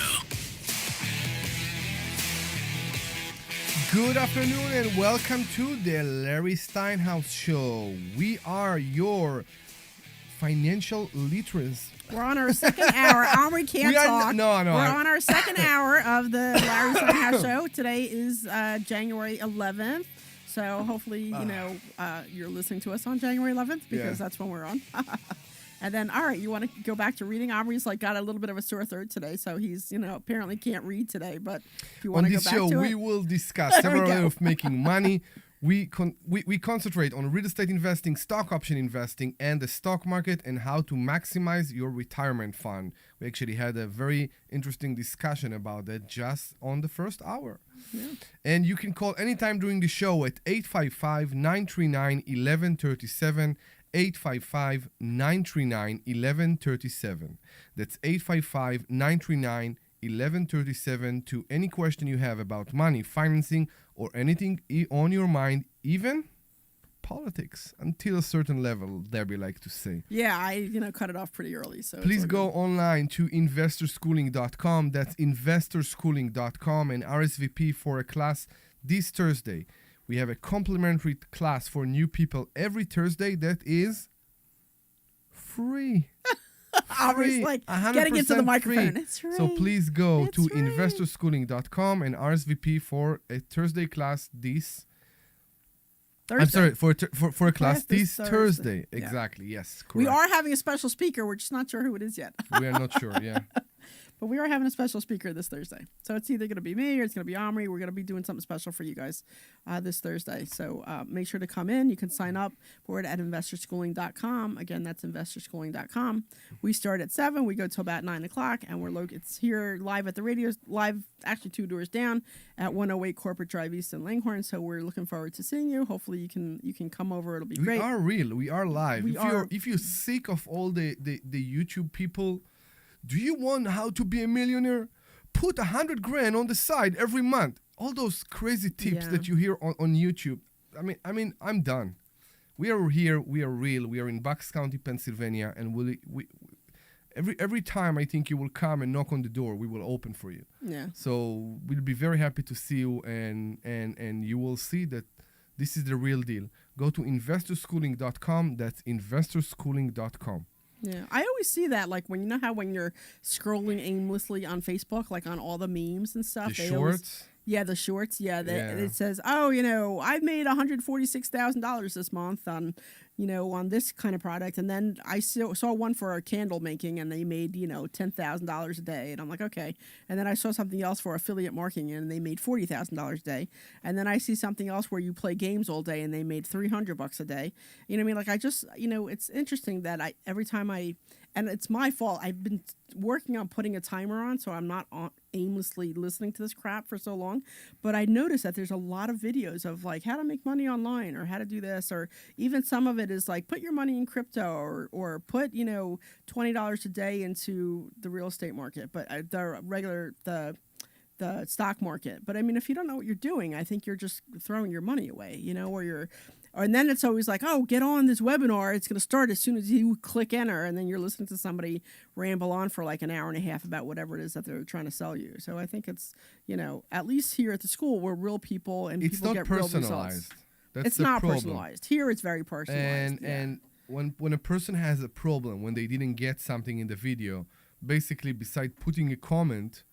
Good afternoon and welcome to the Larry Steinhouse Show. We are your financial literacy. We're on our second hour. Omri can't talk. No. We're on our second hour of the Larry Steinhouse Show. Today is January 11th. So hopefully, you're listening to us on January 11th because that's when we're on. And then, all right, you want to go back to reading? Omri's got a little bit of a sore throat today, so he's, apparently can't read today. But if you want to go back to it. On this show, we will discuss several ways of making money. We concentrate on real estate investing, stock option investing, and the stock market and how to maximize your retirement fund. We actually had a very interesting discussion about that just on the first hour. Yeah. And you can call anytime during the show at 855-939-1137, 855-939-1137. That's 855-939-1137 to any question you have about money, financing, or anything on your mind, even politics, until a certain level, Debbie like to say. Yeah, I cut it off pretty early. So please go online to investorschooling.com. That's investorschooling.com and RSVP for a class this Thursday. We have a complimentary class for new people every Thursday that is free. Omri's getting into the microphone. Free. It's free. So please go to investorschooling.com and RSVP for a Thursday class this Thursday. I'm sorry, for a class this Thursday. Yeah. Exactly, yes, correct. We are having a special speaker. We're just not sure who it is yet. We are not sure, yeah. But we are having a special speaker this Thursday. So it's either going to be me or it's going to be Omri. We're going to be doing something special for you guys this Thursday. So make sure to come in. You can sign up for it at investorschooling.com. Again, that's investorschooling.com. We start at 7. We go till about 9 o'clock. And it's here live at the radio, actually 2 doors down at 108 Corporate Drive East in Langhorne. So we're looking forward to seeing you. Hopefully you can come over. It'll be great. We are real. We are live. If you're sick of all the YouTube people, do you want how to be a millionaire? Put $100,000 on the side every month. All those crazy tips that you hear on YouTube. I mean, I'm done. We are here. We are real. We are in Bucks County, Pennsylvania, and we every time I think you will come and knock on the door, we will open for you. Yeah. So we'll be very happy to see you, and you will see that this is the real deal. Go to investorschooling.com. That's investorschooling.com. Yeah, I always see that, when you're scrolling aimlessly on Facebook, on all the memes and stuff. The shorts? The shorts. It says, I've made $146,000 this month on this kind of product. And then I saw one for a candle making, and they made, $10,000 a day. And I'm like, okay. And then I saw something else for affiliate marketing, and they made $40,000 a day. And then I see something else where you play games all day, and they made $300 a day. You know what I mean? I just, it's interesting that every time and it's my fault. I've been working on putting a timer on, so I'm not aimlessly listening to this crap for so long. But I noticed that there's a lot of videos of how to make money online or how to do this, or even some of it is put your money in crypto or put $20 a day into the real estate market, but the stock market. But I mean, if you don't know what you're doing, I think you're just throwing your money away, and then it's always get on this webinar. It's going to start as soon as you click enter, and then you're listening to somebody ramble on for an hour and a half about whatever it is that they're trying to sell you. So I think it's, at least here at the school, we're real people and people get real results. It's not personalized. Here it's very personalized. And when a person has a problem, when they didn't get something in the video, basically beside putting a comment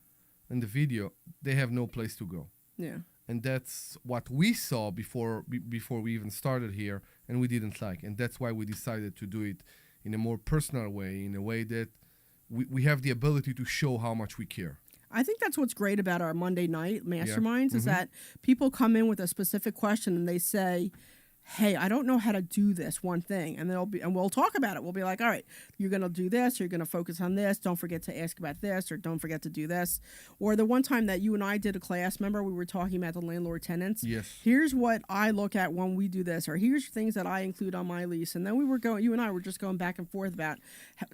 in the video, they have no place to go. Yeah. And that's what we saw before we even started here, and we didn't like. And that's why we decided to do it in a more personal way, in a way that we have the ability to show how much we care. I think that's what's great about our Monday night masterminds is that people come in with a specific question and they say, hey, I don't know how to do this one thing. And we'll talk about it. We'll be like, all right, you're going to do this. You're going to focus on this. Don't forget to ask about this, or don't forget to do this. Or the one time that you and I did a class, remember we were talking about the landlord tenants? Yes. Here's what I look at when we do this, or here's things that I include on my lease. And then you and I were just going back and forth about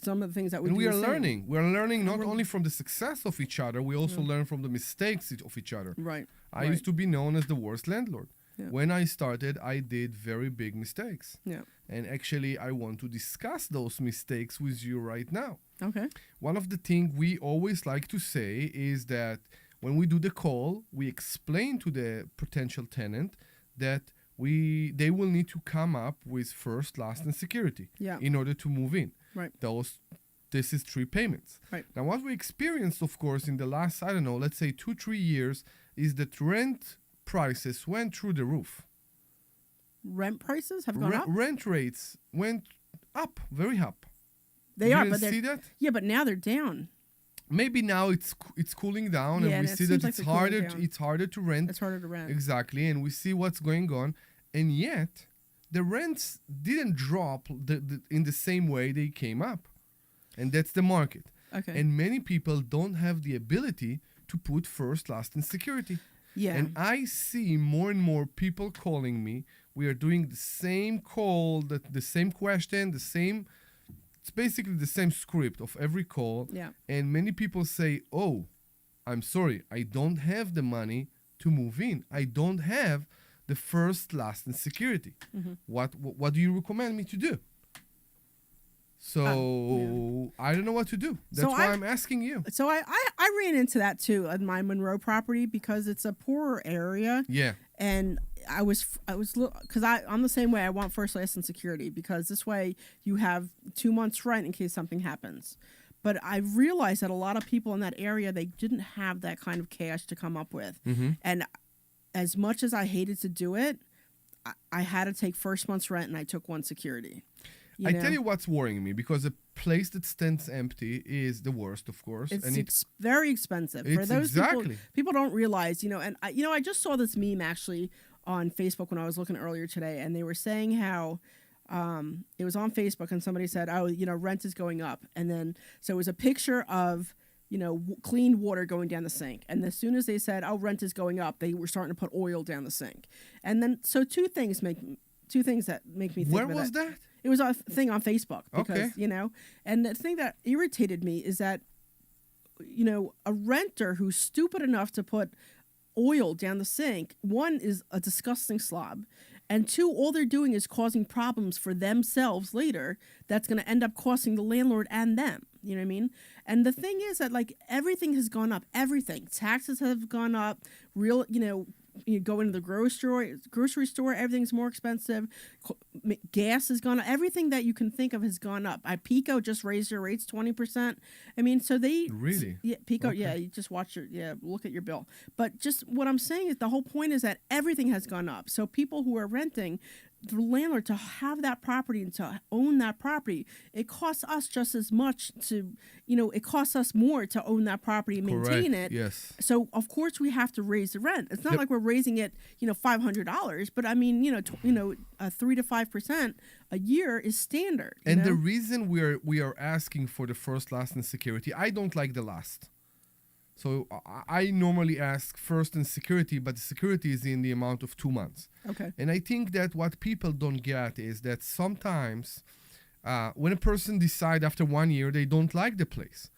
some of the things that we do. And we are learning. We're learning not only from the success of each other, we also learn from the mistakes of each other. Right. I used to be known as the worst landlord. Yeah. When I started, I did very big mistakes. Yeah. And actually, I want to discuss those mistakes with you right now. Okay. One of the things we always like to say is that when we do the call, we explain to the potential tenant that they will need to come up with first, last, and security in order to move in. Right. This is 3 payments. Right. Now, what we experienced, of course, in the last, I don't know, let's say 2-3 years, is that rent prices went through the roof. Rent prices have gone up? Rent rates went up, very up. They you are, didn't but they're, see that? yeah, but now they're down. Maybe now it's cooling down, Yeah, and we and it see that seems like it's they're cooling harder. down. It's harder to rent. It's harder to rent. Exactly, and we see what's going on, and yet the rents didn't drop in the same way they came up, and that's the market. Okay. And many people don't have the ability to put first, last, and security. Yeah. And I see more and more people calling me. We are doing the same call, the same question, the same. It's basically the same script of every call. Yeah. And many people say, "Oh, I'm sorry, I don't have the money to move in. I don't have the first, last, and security. Mhm. What do you recommend me to do?" So I don't know what to do. That's why I'm asking you. So I ran into that too on my Monroe property because it's a poorer area. Yeah. And I was because I'm the same way. I want first, last, and security because this way you have 2 months rent in case something happens. But I realized that a lot of people in that area, they didn't have that kind of cash to come up with. Mhm. And as much as I hated to do it, I had to take first month's rent and I took one security. I tell you what's worrying me, because a place that stands empty is the worst, of course. It's and very expensive. For It's those exactly. people don't realize, and I just saw this meme actually on Facebook when I was looking earlier today, and they were saying how it was on Facebook and somebody said, oh, rent is going up. And then, so it was a picture of, clean water going down the sink. And as soon as they said, oh, rent is going up, they were starting to put oil down the sink. And then, so two things that make me think Where of was that? It was a thing on Facebook because, Okay. and the thing that irritated me is that, a renter who's stupid enough to put oil down the sink, one, is a disgusting slob, and two, all they're doing is causing problems for themselves later that's going to end up costing the landlord and them. You know what I mean? And the thing is that, everything has gone up. Everything. Taxes have gone up. You go into the grocery store, everything's more expensive. Gas has gone up. Everything that you can think of has gone up. Pico just raised their rates 20%. I mean, so they Really? Yeah, Pico. Okay. Yeah, you just look at your bill. But just what I'm saying is the whole point is that everything has gone up. So people who are renting, the landlord to have that property and to own that property, it costs us just as much it costs us more to own that property and maintain Correct, it. yes. So of course we have to raise the rent. It's not like we're raising it, $500, but I mean, 3 to 5% a year is standard. And the reason we are asking for the first, last, and security, I don't like the last. So I normally ask first and security, but the security is in the amount of 2 months. Okay. And I think that what people don't get is that sometimes when a person decide after 1 year they don't like the place,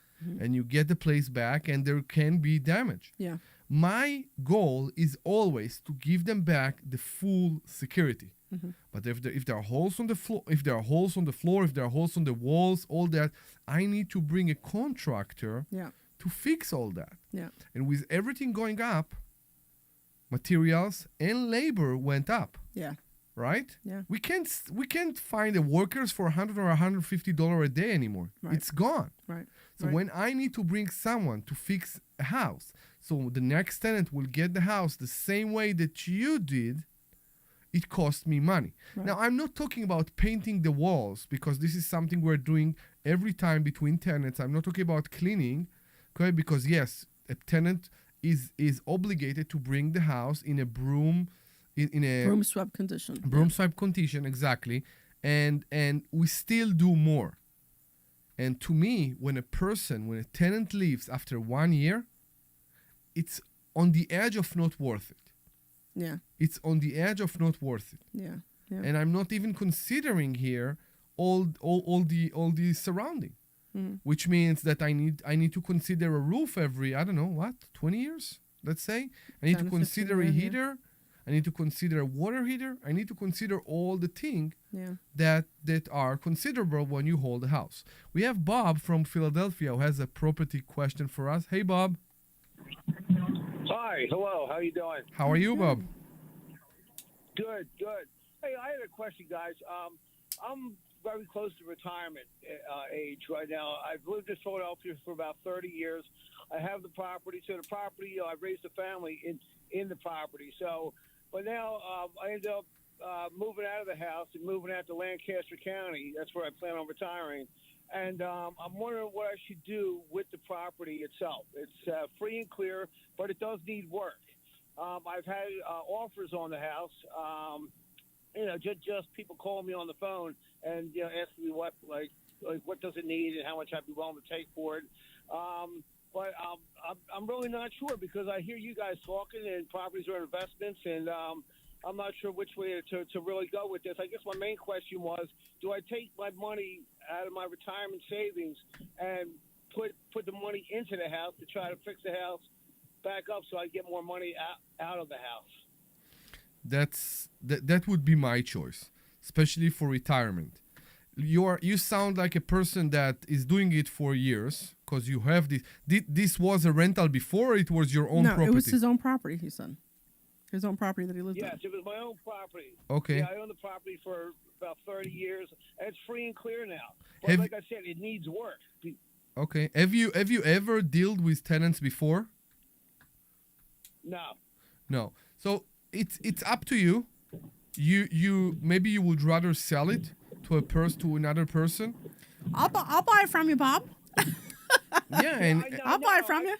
and you get the place back and there can be damage. Yeah. My goal is always to give them back the full security. Mhm. But if there are holes on the floor, if there are holes on the walls, all that, I need to bring a contractor Yeah. to fix all that. Yeah. And with everything going up, materials and labor went up. Yeah. Right? Yeah. We can't find the workers for $100 or $150 a day anymore. Right. It's gone. Right. So Right. when I need to bring someone to fix a house, so the next tenant will get the house the same way that you did, it costs me money. Right. Now, I'm not talking about painting the walls, because this is something we're doing every time between tenants. I'm not talking about cleaning, okay? Because yes, a tenant is obligated to bring the house in a broom, in a Broom swept condition. broom swipe condition, exactly. And we still do more. And to me, when a tenant leaves after 1 year, it's on the edge of not worth it. Yeah. It's on the edge of not worth it. Yeah. Yeah. And I'm not even considering here all the surrounding, Mhm. which means that I need to consider a roof every, I don't know what, 20 years, let's say. I need 10 to to 15 consider a years, yeah. heater. I need to consider a water heater. I need to consider all the things Yeah. that are considerable when you hold a house. We have Bob from Philadelphia who has a property question for us. Hey, Bob. Hi, hello. How you doing? How are you, Bob? Good, good. Hey, I had a question, guys. I'm very close to retirement age right now. I've lived in Philadelphia for about 30 years. I have the property. So the property, I've raised a family in the property. So, but now I ended up moving out of the house and moving out to Lancaster County. That's where I plan on retiring. And I'm wondering what I should do with the property itself. It's free and clear, but it does need work. I've had offers on the house. Just people calling me on the phone and asking me what does it need and how much I'd be willing to take for it. But I'm really not sure because I hear you guys talking and properties are investments, and I'm not sure which way to really go with this. I guess my main question was, do I take my money out of my retirement savings and put the money into the house to try to fix the house back up so I get more money out of the house? That would be my choice, especially for retirement. You sound like a person that is doing it for years because you have this. This was a rental before, or it was your own property? No, it was his own property, he said. His own property that he lived in. Yes, it was my own property. Okay. Yeah, I own the property for about 30 years, and it's free and clear now. But like I said, it needs work. Okay. Have you ever dealt with tenants before? No. No. So it's up to you. You maybe you would rather sell it to another person. I'll buy it from you, Bob. Yeah, and I'll buy it from you.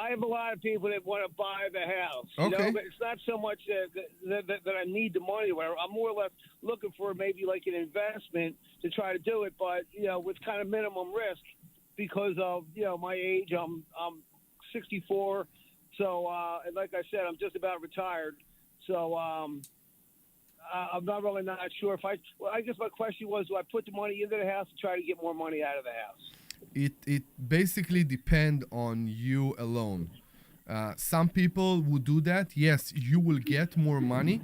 I have a lot of people that want to buy the house. Okay. But it's not so much that I need the money. I'm more or less looking for maybe like an investment to try to do it, but with kind of minimum risk because of my age. I'm 64, so and like I said, I'm just about retired. So I'm not sure if I guess my question was, do I put the money into the house to try to get more money out of the house? It basically depends on you alone. Some people would do that. Yes, you will get more money.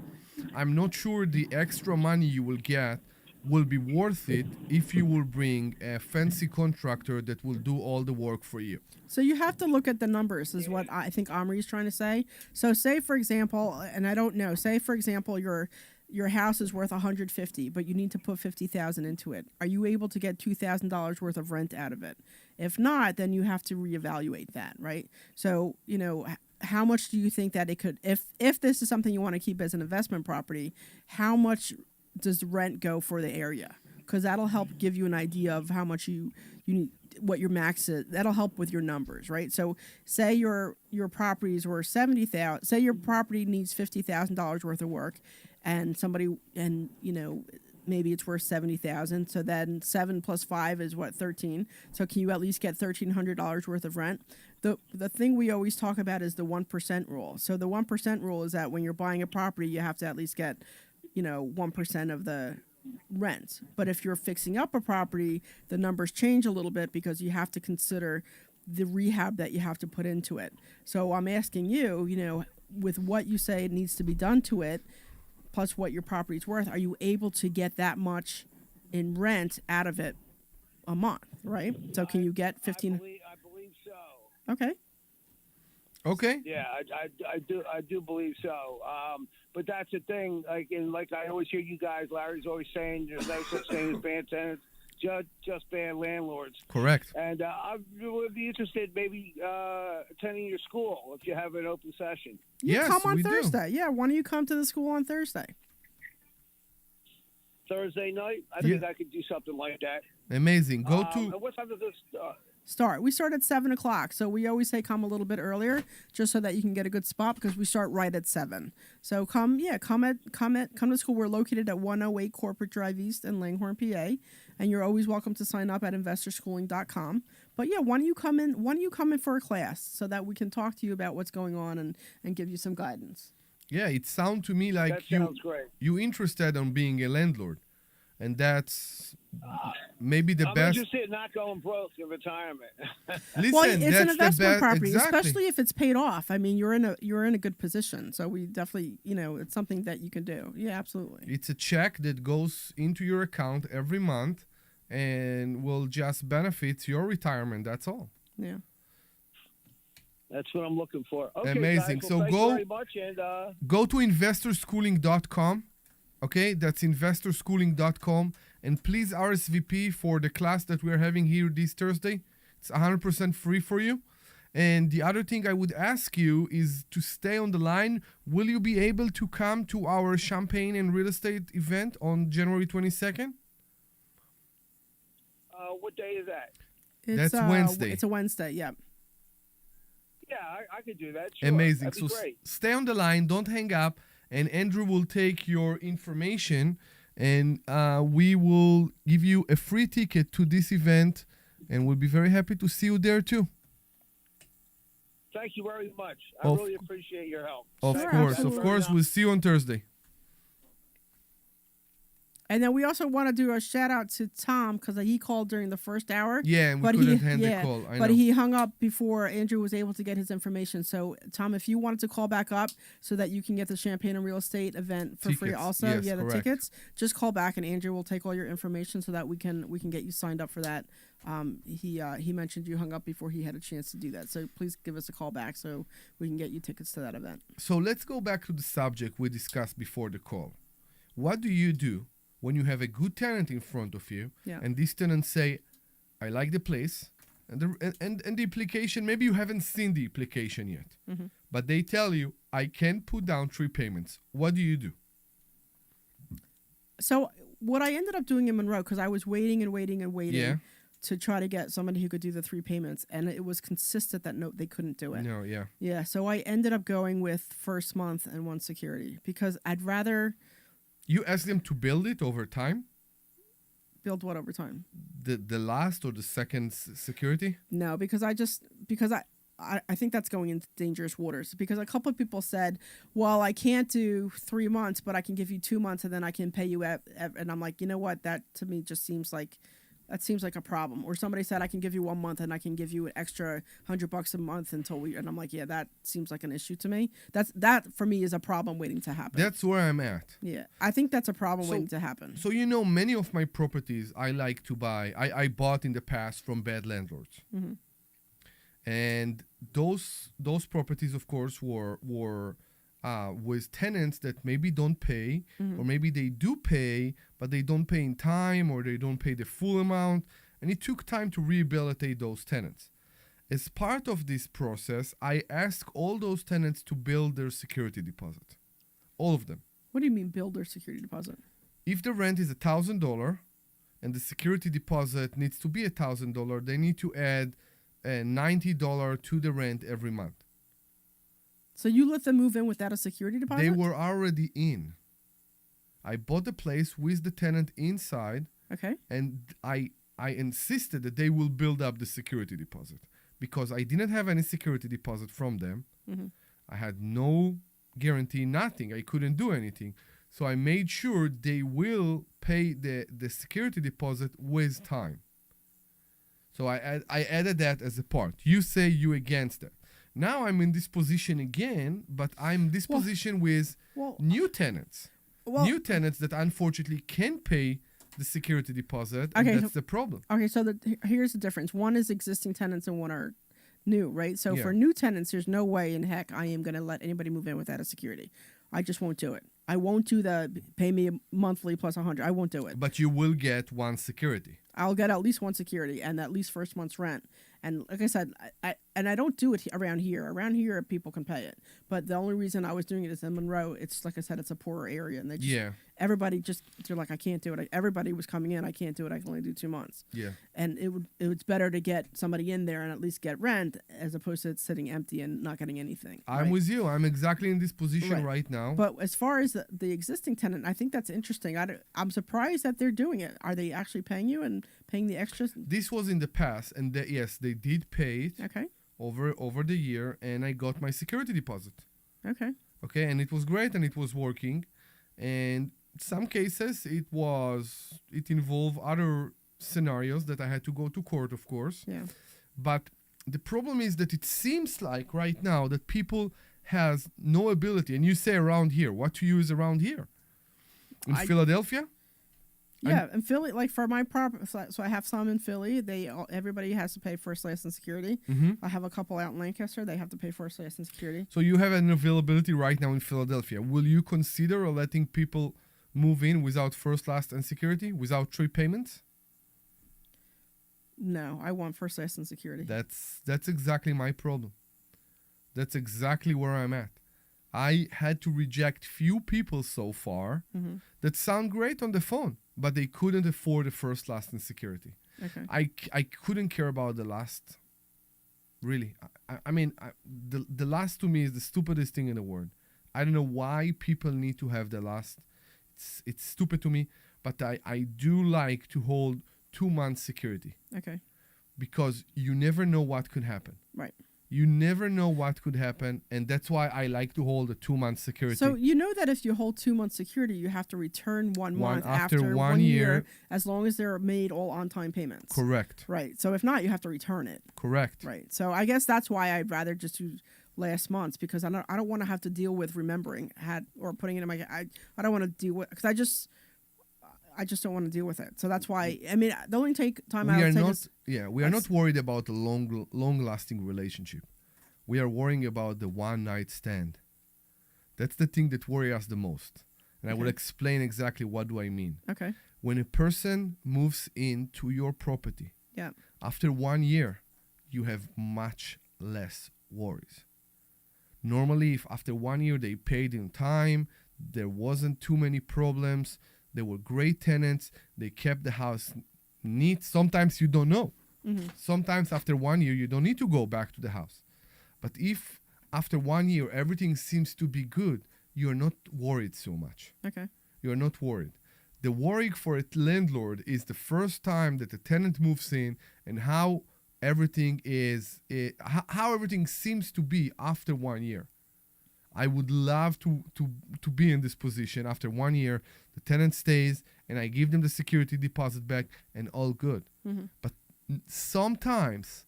I'm not sure the extra money you will get will be worth it if you will bring a fancy contractor that will do all the work for you. So you have to look at the numbers, is what I think Omri is trying to say. So say, for example, and I don't know, say, for example, your house is worth $150, but you need to put $50,000 into it. Are you able to get $2,000 worth of rent out of it? If not, then you have to reevaluate that, right? So, how much do you think that it could, if this is something you want to keep as an investment property, how much does the rent go for the area? Because that'll help give you an idea of how much you need, what your max is. That'll help with your numbers, right? So say your properties were $70,000, say your property needs $50,000 worth of work, and maybe it's worth $70,000. So then 7 plus 5 is what, 13. So can you at least get $1,300 worth of rent? The thing we always talk about is the 1% rule. So the 1% rule is that when you're buying a property, you have to at least get 1% of the rent. But if you're fixing up a property, the numbers change a little bit because you have to consider the rehab that you have to put into it. So I'm asking you, with what you say needs to be done to it, plus what your property's worth, are you able to get that much in rent out of it a month, right? So can you get 15? I believe so. Okay. Okay. Yeah, I do believe so. But that's the thing. Like I always hear you guys, Larry's always saying there's no such thing as bad tenants, just bad landlords. Correct. And I would be interested maybe attending your school if you have an open session. Yes, come on we Thursday. do. Yeah, why don't you come to the school on Thursday? Thursday night? I think I could do something like that. Amazing. Go to. And what time does this start? We start at 7:00, so we always say come a little bit earlier, just so that you can get a good spot because we start right at 7. So come to school. We're located at 108 Corporate Drive East in Langhorne, PA, and you're always welcome to sign up at investorschooling.com. But yeah, why don't you come in for a class so that we can talk to you about what's going on and give you some guidance. Yeah, it sounds to me like that sounds great. you interested in being a landlord, and that's maybe the I'm best. interested in not going broke in retirement. Listen, Well, it's that's an the investment property, exactly. especially if it's paid off. I mean, you're in a good position. So we definitely, it's something that you can do. Yeah, absolutely. It's a check that goes into your account every month and will just benefit your retirement. That's all. Yeah. That's what I'm looking for. Okay, Amazing. Guys, So well, thank go- you very much, and Go to investorschooling.com. Okay, that's investorschooling.com. And please RSVP for the class that we're having here this Thursday. It's 100% free for you. And the other thing I would ask you is to stay on the line. Will you be able to come to our Champagne and Real Estate event on January 22nd? what day is that? That's Wednesday. It's a Wednesday, yeah. Yeah, I could do that. Sure. Amazing. That'd be So great. stay on the line. Don't hang up. And Andrew will take your information and we will give you a free ticket to this event. And we'll be very happy to see you there too. Thank you very much. I Of- really appreciate your help. Of Thank course. you. Of course. We'll see you on Thursday. And then we also want to do a shout out to Tom because he called during the first hour. Yeah, and we couldn't hand the call. I but know. he hung up before Andrew was able to get his information. So, Tom, if you wanted to call back up so that you can get the Champagne and Real Estate event for free, Tickets. also, Yes, the correct. tickets, just call back and Andrew will take all your information so that we can get you signed up for that. He mentioned you hung up before he had a chance to do that. So please give us a call back so we can get you tickets to that event. So let's go back to the subject we discussed before the call. What do you do when you have a good tenant in front of you Yeah. and these tenants say, I like the place, and the application, maybe you haven't seen the application yet, Mhm. but they tell you, I can put down 3 payments. What do you do? So what I ended up doing in Monroe, because I was waiting and waiting and waiting Yeah. to try to get somebody who could do the 3 payments, and it was consistent that no, they couldn't do it. No, yeah. Yeah, so I ended up going with first month and 1 security because I'd rather You ask them to build it over time, build what over time. the last or the second security? No, because I think that's going into dangerous waters because a couple of people said, well, I can't do 3 months, but I can give you 2 months and then I can pay you and I'm like, you know what? That to me just seems like a problem. Or somebody said I can give you 1 month and I can give you an extra $100 a month and I'm like, yeah, that seems like an issue to me. That for me is a problem waiting to happen. That's where I'm at. Yeah, I think that's a problem waiting to happen. So many of my properties I like to buy, I bought in the past from bad landlords. Mhm. And those properties, of course, were with tenants that maybe don't pay, Mhm. or maybe they do pay, but they don't pay in time, or they don't pay the full amount. And it took time to rehabilitate those tenants. As part of this process, I asked all those tenants to build their security deposit. All of them. What do you mean build their security deposit? If the rent is $1,000 and the security deposit needs to be $1,000, they need to add $90 to the rent every month. So you let them move in without a security deposit? They were already in. I bought the place with the tenant inside. Okay. And I insisted that they will build up the security deposit because I didn't have any security deposit from them. Mhm. I had no guarantee, nothing. I couldn't do anything. So I made sure they will pay the security deposit with time. So I added that as a part. You say you against that. Now I'm in this position again, but I'm this position with new tenants. New tenants that unfortunately can pay the security deposit, and Okay, that's the problem. Okay, so here's the difference. One is existing tenants and one are new, right? So Yeah. for new tenants, there's no way in heck I am going to let anybody move in without a security. I just won't do it. I won't do the pay me monthly plus 100. I won't do it. But you will get one security. I'll get at least 1 security and at least first month's rent. And like I said, I don't do it around here. Around here, people can pay it. But the only reason I was doing it is in Monroe. It's like I said, it's a poorer area, and they just, everybody they're like, I can't do it. Everybody was coming in. I can't do it. I can only do 2 months. Yeah. And it's better to get somebody in there and at least get rent as opposed to it sitting empty and not getting anything. I'm with you. I'm exactly in this position right now. But as far as the existing tenant, I think that's interesting. I'm surprised that they're doing it. Are they actually paying you and paying the extras? This was in the past, and yes, they did pay it. Okay. Over the year, and I got my security deposit. Okay. Okay, and it was great, and it was working. And some cases, it involved other scenarios that I had to go to court, of course. Yeah. But the problem is that it seems like right now that people has no ability. And you say around here. What to you is around here? In Philadelphia? Yeah, in Philly, like for my property, so I have some in Philly. Everybody has to pay first, last, and security. Mhm. I have a couple out in Lancaster. They have to pay first, last, and security. So you have an availability right now in Philadelphia. Will you consider letting people move in without first, last, and security, without 3 payments? No, I want first, last, and security. That's exactly my problem. That's exactly where I'm at. I had to reject few people so far Mhm. that sound great on the phone, but they couldn't afford the first, last, and security. Okay. I couldn't care about the last. Really, I mean, the last to me is the stupidest thing in the world. I don't know why people need to have the last. It's stupid to me, but I do like to hold 2 months security. Okay. Because you never know what could happen. Right. You never know what could happen, and that's why I like to hold a 2 month security. So you know that if you hold 2 months security, you have to return one month after one 1 year, year, as long as they're made all on-time payments. Correct. Right. So if not, you have to return it. Correct. Right. So I guess that's why I'd rather just do last month's, because I don't want to have to deal with remembering or putting it in my I don't want to deal with, because I just don't want to deal with it. So that's why, I mean, the only time I would take is, we are not worried about a long lasting relationship. We are worrying about the one night stand. That's the thing that worries us the most. And I will explain exactly what do I mean. Okay. When a person moves into your property, yeah, after 1 year, you have much less worries. Normally, if after 1 year they paid in time, there wasn't too many problems, they were great tenants, they kept the house neat. Sometimes you don't know. Mhm. Sometimes after 1 year, you don't need to go back to the house. But if after 1 year everything seems to be good, you're not worried so much. Okay. You're not worried. The worry for a landlord is the first time that the tenant moves in and how everything how everything seems to be after 1 year. I would love to be in this position after 1 year. The tenant stays and I give them the security deposit back and all good. Mhm. But sometimes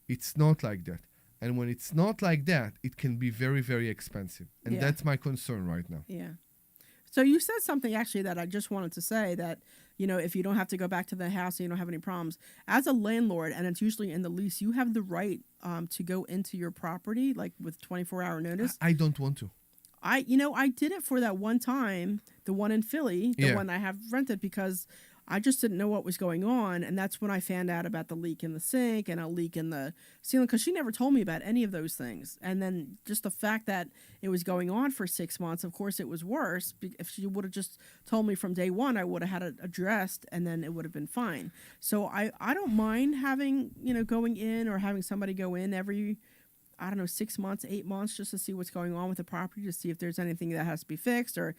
it's not like that. And when it's not like that, it can be very, very expensive. And Yeah. that's my concern right now. Yeah. So you said something actually that I just wanted to say, that, you know, if you don't have to go back to the house and you don't have any problems, as a landlord, and it's usually in the lease, you have the right to go into your property, like with 24-hour notice. I don't want to. I did it for that one time, the one in Philly, the Yeah. one I have rented, because I just didn't know what was going on. And that's when I found out about the leak in the sink and a leak in the ceiling, because she never told me about any of those things. And then just the fact that it was going on for 6 months, of course it was worse. If she would have just told me from day one, I would have had it addressed and then it would have been fine. So I don't mind having, going in or having somebody go in every, 6 months, 8 months, just to see what's going on with the property, to see if there's anything that has to be fixed, or,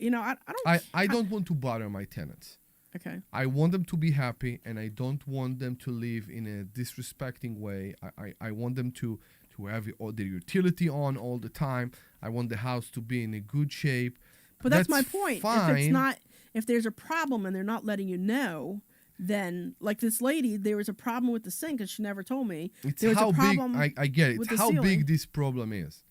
I don't want to bother my tenants. Okay. I want them to be happy, and I don't want them to live in a disrespecting way. I want them to have all their utility on all the time. I want the house to be in a good shape. But that's my point. Fine. If there's a problem and they're not letting you know, then, like this lady, there was a problem with the sink and she never told me. It's there was how a problem big, I get it. with It's the how ceiling. big this problem is.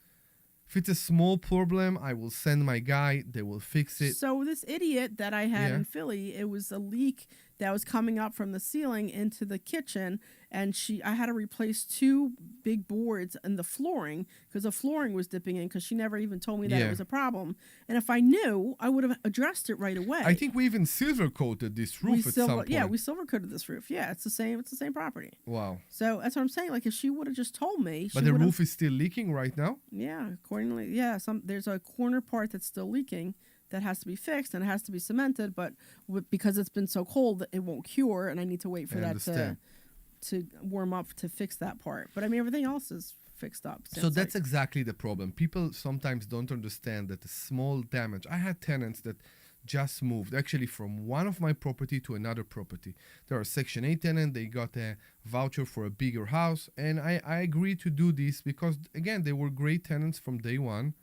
If it's a small problem, I will send my guy. They will fix it. So this idiot that I had Yeah. in Philly, it was a leak that was coming up from the ceiling into the kitchen, and I had to replace 2 big boards in the flooring because the flooring was dipping in, because she never even told me that Yeah. it was a problem. And if I knew, I would have addressed it right away. I think we even silver coated this roof at some point. Yeah, we silver coated this roof. Yeah, it's the same property. Wow. So that's what I'm saying. Like, if she would have just told me, But the roof is still leaking right now? yeah, accordingly, yeah. There's a corner part that's still leaking that has to be fixed, and it has to be cemented. But because it's been so cold, it won't cure, and I need to wait for I that understand. to warm up to fix that part. But I mean, everything else is fixed up. So that's exactly the problem. People sometimes don't understand that the small damage. I had tenants that just moved actually from one of my property to another property. They're a Section 8 tenant. They got a voucher for a bigger house. And I agreed to do this because, again, they were great tenants from day one.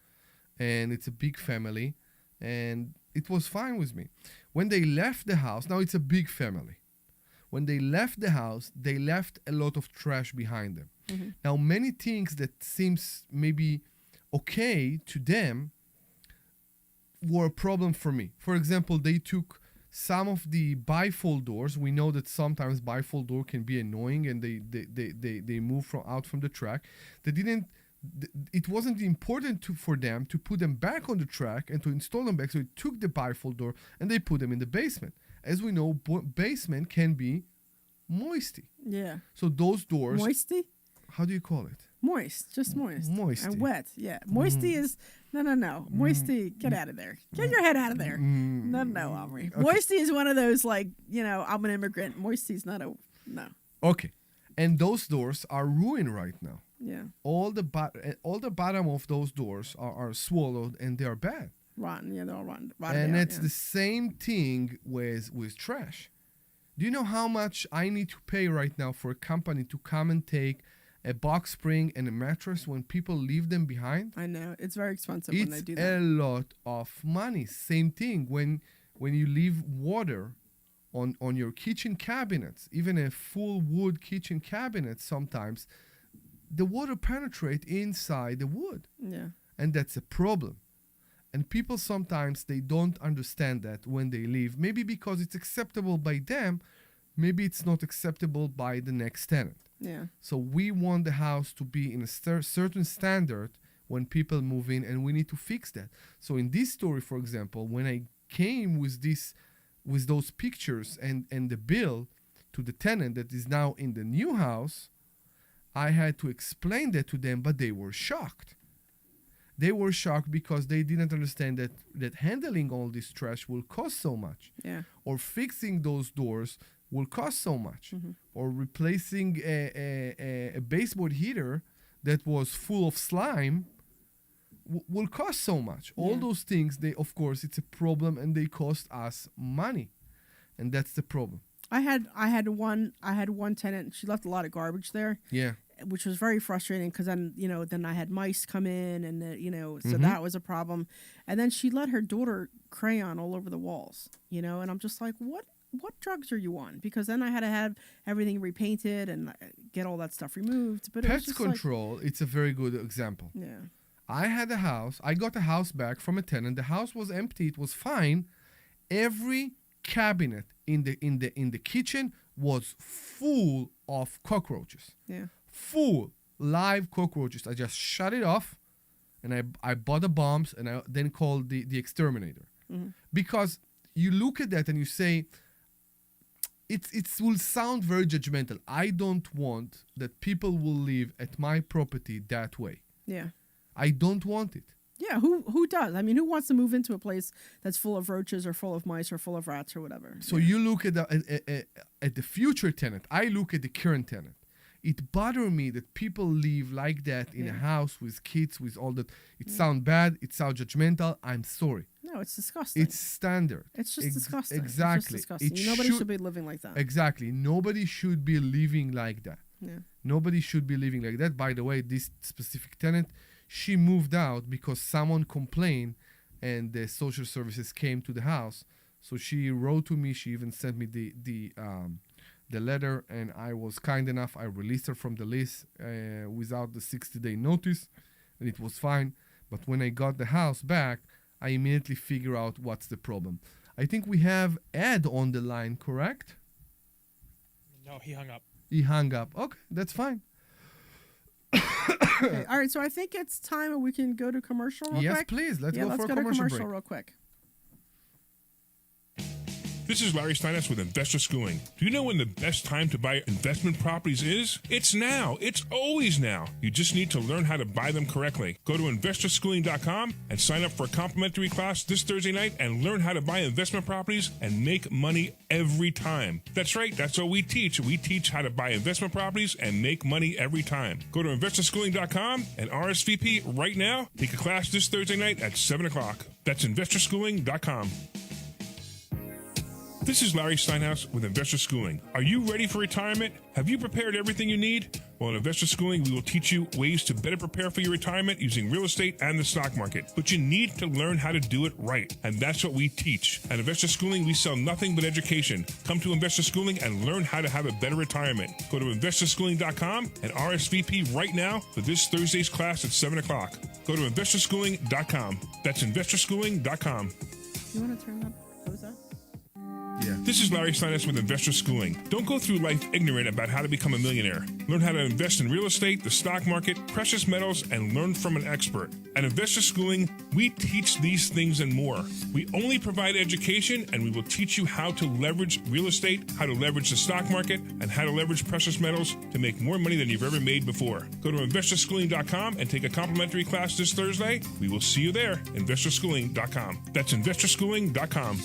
And it's a big family. And it was fine with me. When they left the house, now it's a big family. when they left the house, they left a lot of trash behind them. Mm-hmm. Now, many things that seems maybe okay to them were a problem for me. For example, they took some of the bifold doors. We know that sometimes bifold door can be annoying, and they move out from the track. They didn't. It wasn't important for them to put them back on the track and to install them back. So it took the bifold door and they put them in the basement. As we know, basement can be moisty. Yeah. So those doors. Moisty? How do you call it? Moist, just moist. Moisty. And wet, yeah. Moisty is, no. Moisty, get out of there. Get your head out of there. No, Omri. Okay. Moisty is one of those, like, I'm an immigrant. Moisty's not no. Okay. And those doors are ruined right now. Yeah. All the bottom of those doors are swallowed and they are bad. Rotten, yeah, they're all rotten. And it's the same thing with trash. Do you know how much I need to pay right now for a company to come and take a box spring and a mattress when people leave them behind? I know. It's very expensive when they do that. It's a lot of money. Same thing when you leave water on your kitchen cabinets, even a full wood kitchen cabinet, sometimes the water penetrates inside the wood. Yeah. And that's a problem. And people sometimes, they don't understand that when they leave. Maybe because it's acceptable by them, maybe it's not acceptable by the next tenant. Yeah. So we want the house to be in a certain standard when people move in, and we need to fix that. So in this story, for example, when I came with those pictures and the bill to the tenant that is now in the new house, I had to explain that to them, but they were shocked. They were shocked because they didn't understand that handling all this trash will cost so much. Yeah. Or fixing those doors will cost so much. Mm-hmm. Or replacing a baseboard heater that was full of slime will cost so much. All those things, of course, it's a problem and they cost us money. And that's the problem. I had one tenant. She left a lot of garbage there. Yeah. Which was very frustrating because then I had mice come in and so Mm-hmm. that was a problem. And then she let her daughter crayon all over the walls, and I'm just like, what drugs are you on? Because then I had to have everything repainted and get all that stuff removed. But Pest control, it's a very good example. Yeah. I had a house. I got a house back from a tenant. The house was empty. It was fine. Every cabinet in the kitchen was full of cockroaches. Yeah. Full live cockroaches. I just shut it off, and I bought the bombs, and I then called the exterminator. Mm-hmm. Because you look at that and you say, it will sound very judgmental. I don't want that people will live at my property that way. Yeah. I don't want it. Yeah, who does? I mean, who wants to move into a place that's full of roaches or full of mice or full of rats or whatever? So you look at the future tenant. I look at the current tenant. It bothers me that people live like that in a house with kids, with all that. It sounds bad. It sounds judgmental. I'm sorry. No, it's disgusting. It's standard. It's just disgusting. Exactly. It's just disgusting. Nobody should be living like that. Exactly. Nobody should be living like that. Yeah. Nobody should be living like that. By the way, this specific tenant, she moved out because someone complained and the social services came to the house. So she wrote to me. She even sent me the letter, and I was kind enough. I released her from the list without the 60-day notice, and it was fine. But when I got the house back, I immediately figure out what's the problem. I think we have Ed on the line, correct? No, he hung up. He hung up. Okay, that's fine. Okay, all right, so I think it's time that we can go to commercial real Yes, quick. please. Let's go for a to commercial commercial break. real quick. This is Larry Steinhouse with Investor Schooling. Do you know when the best time to buy investment properties is? It's now. It's always now. You just need to learn how to buy them correctly. Go to investorschooling.com and sign up for a complimentary class this Thursday night and learn how to buy investment properties and make money every time. That's right. That's what we teach. We teach how to buy investment properties and make money every time. Go to investorschooling.com and RSVP right now. Take a class this Thursday night at 7 o'clock. That's investorschooling.com. This is Larry Steinhouse with Investor Schooling. Are you ready for retirement? Have you prepared everything you need? Well, in Investor Schooling, we will teach you ways to better prepare for your retirement using real estate and the stock market. But you need to learn how to do it right, and that's what we teach. At Investor Schooling, we sell nothing but education. Come to Investor Schooling and learn how to have a better retirement. Go to investorschooling.com and RSVP right now for this Thursday's class at 7 o'clock. Go to investorschooling.com. That's investorschooling.com. You want to turn that those up? Yeah. This is Larry Steinhouse with Investor Schooling. Don't go through life ignorant about how to become a millionaire. Learn how to invest in real estate, the stock market, precious metals, and learn from an expert. At Investor Schooling, we teach these things and more. We only provide education, and we will teach you how to leverage real estate, how to leverage the stock market, and how to leverage precious metals to make more money than you've ever made before. Go to investorschooling.com and take a complimentary class this Thursday. We will see you there. Investorschooling.com. That's investorschooling.com.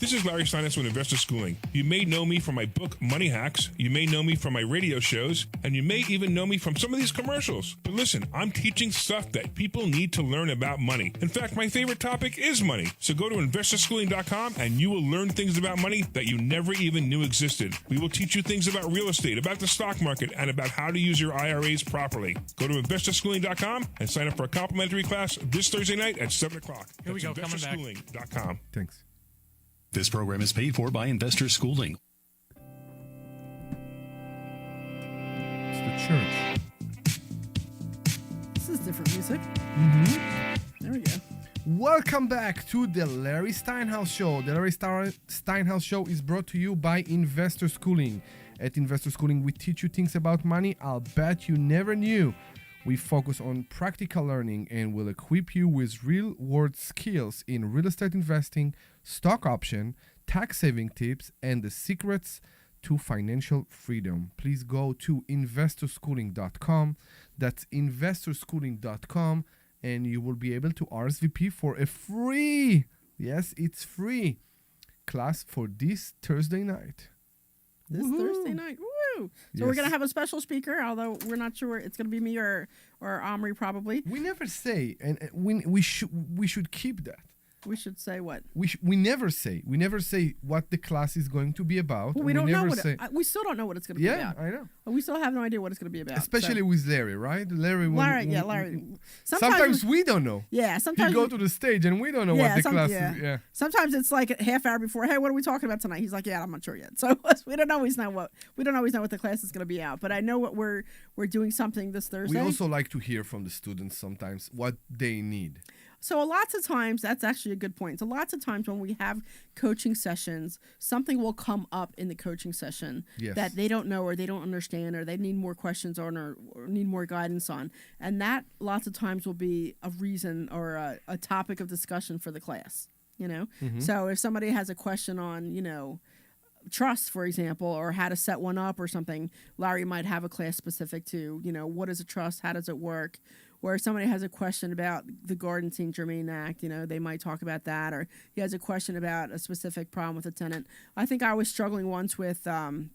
This is Larry Steinhouse with Investor Schooling. You may know me from my book, Money Hacks. You may know me from my radio shows. And you may even know me from some of these commercials. But listen, I'm teaching stuff that people need to learn about money. In fact, my favorite topic is money. So go to investorschooling.com and you will learn things about money that you never even knew existed. We will teach you things about real estate, about the stock market, and about how to use your IRAs properly. Go to investorschooling.com and sign up for a complimentary class this Thursday night at 7 o'clock. Here we go, coming back. Investorschooling.com. Thanks. This program is paid for by Investor Schooling. It's the church. This is different music. There we go. Welcome back to the Larry Steinhouse Show. The Larry Steinhouse Show is brought to you by Investor Schooling. At Investor Schooling, we teach you things about money I'll bet you never knew. We focus on practical learning and will equip you with real-world skills in real estate investing, stock option, tax-saving tips, and the secrets to financial freedom. Please go to investorschooling.com. That's investorschooling.com, and you will be able to RSVP for a free, yes, it's free, class for this Thursday night. This Thursday night. Woo! So we're going to have a special speaker, although we're not sure it's going to be me or Omri probably. We never say, and we should keep that. We should say what? We never say what the class is going to be about. Well, we don't know what we still don't know what it's going to be about. Yeah, I know. We still have no idea what it's going to be about. Especially with Larry, right? Larry. Sometimes we don't know. Yeah, sometimes he go to the stage and we don't know what the class is. Yeah. Sometimes it's like a half hour before. Hey, what are we talking about tonight? He's like, yeah, I'm not sure yet. So we don't always know what the class is going to be out. But I know what we're doing something this Thursday. We also like to hear from the students sometimes what they need. So lots of times, that's actually a good point. So lots of times when we have coaching sessions, something will come up in the coaching session that they don't know or they don't understand or they need more questions on or need more guidance on. And that lots of times will be a reason or a topic of discussion for the class, you know? Mm-hmm. So if somebody has a question on, you know, trust, for example, or how to set one up or something, Larry might have a class specific to, you know, what is a trust? How does it work? Or if somebody has a question about the Garden St. Germain Act, you know, they might talk about that. Or he has a question about a specific problem with a tenant. I think I was struggling once with, I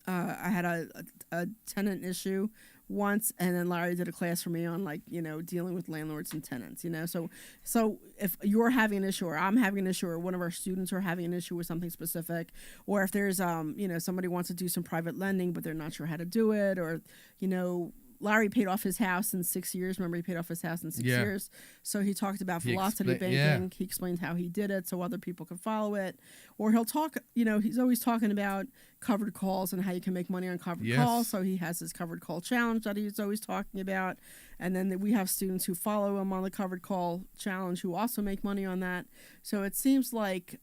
had a tenant issue once, and then Larry did a class for me on, like, you know, dealing with landlords and tenants, you know. So if you're having an issue or I'm having an issue or one of our students are having an issue with something specific, or if there's, you know, somebody wants to do some private lending but they're not sure how to do it, or, you know, Larry paid off his house in 6 years. Remember, he paid off his house in 6 years. So he talked about velocity banking. Yeah. He explained how he did it so other people could follow it. Or he'll talk, you know, he's always talking about covered calls and how you can make money on covered calls. So he has his covered call challenge that he's always talking about. And then we have students who follow him on the covered call challenge who also make money on that. So it seems like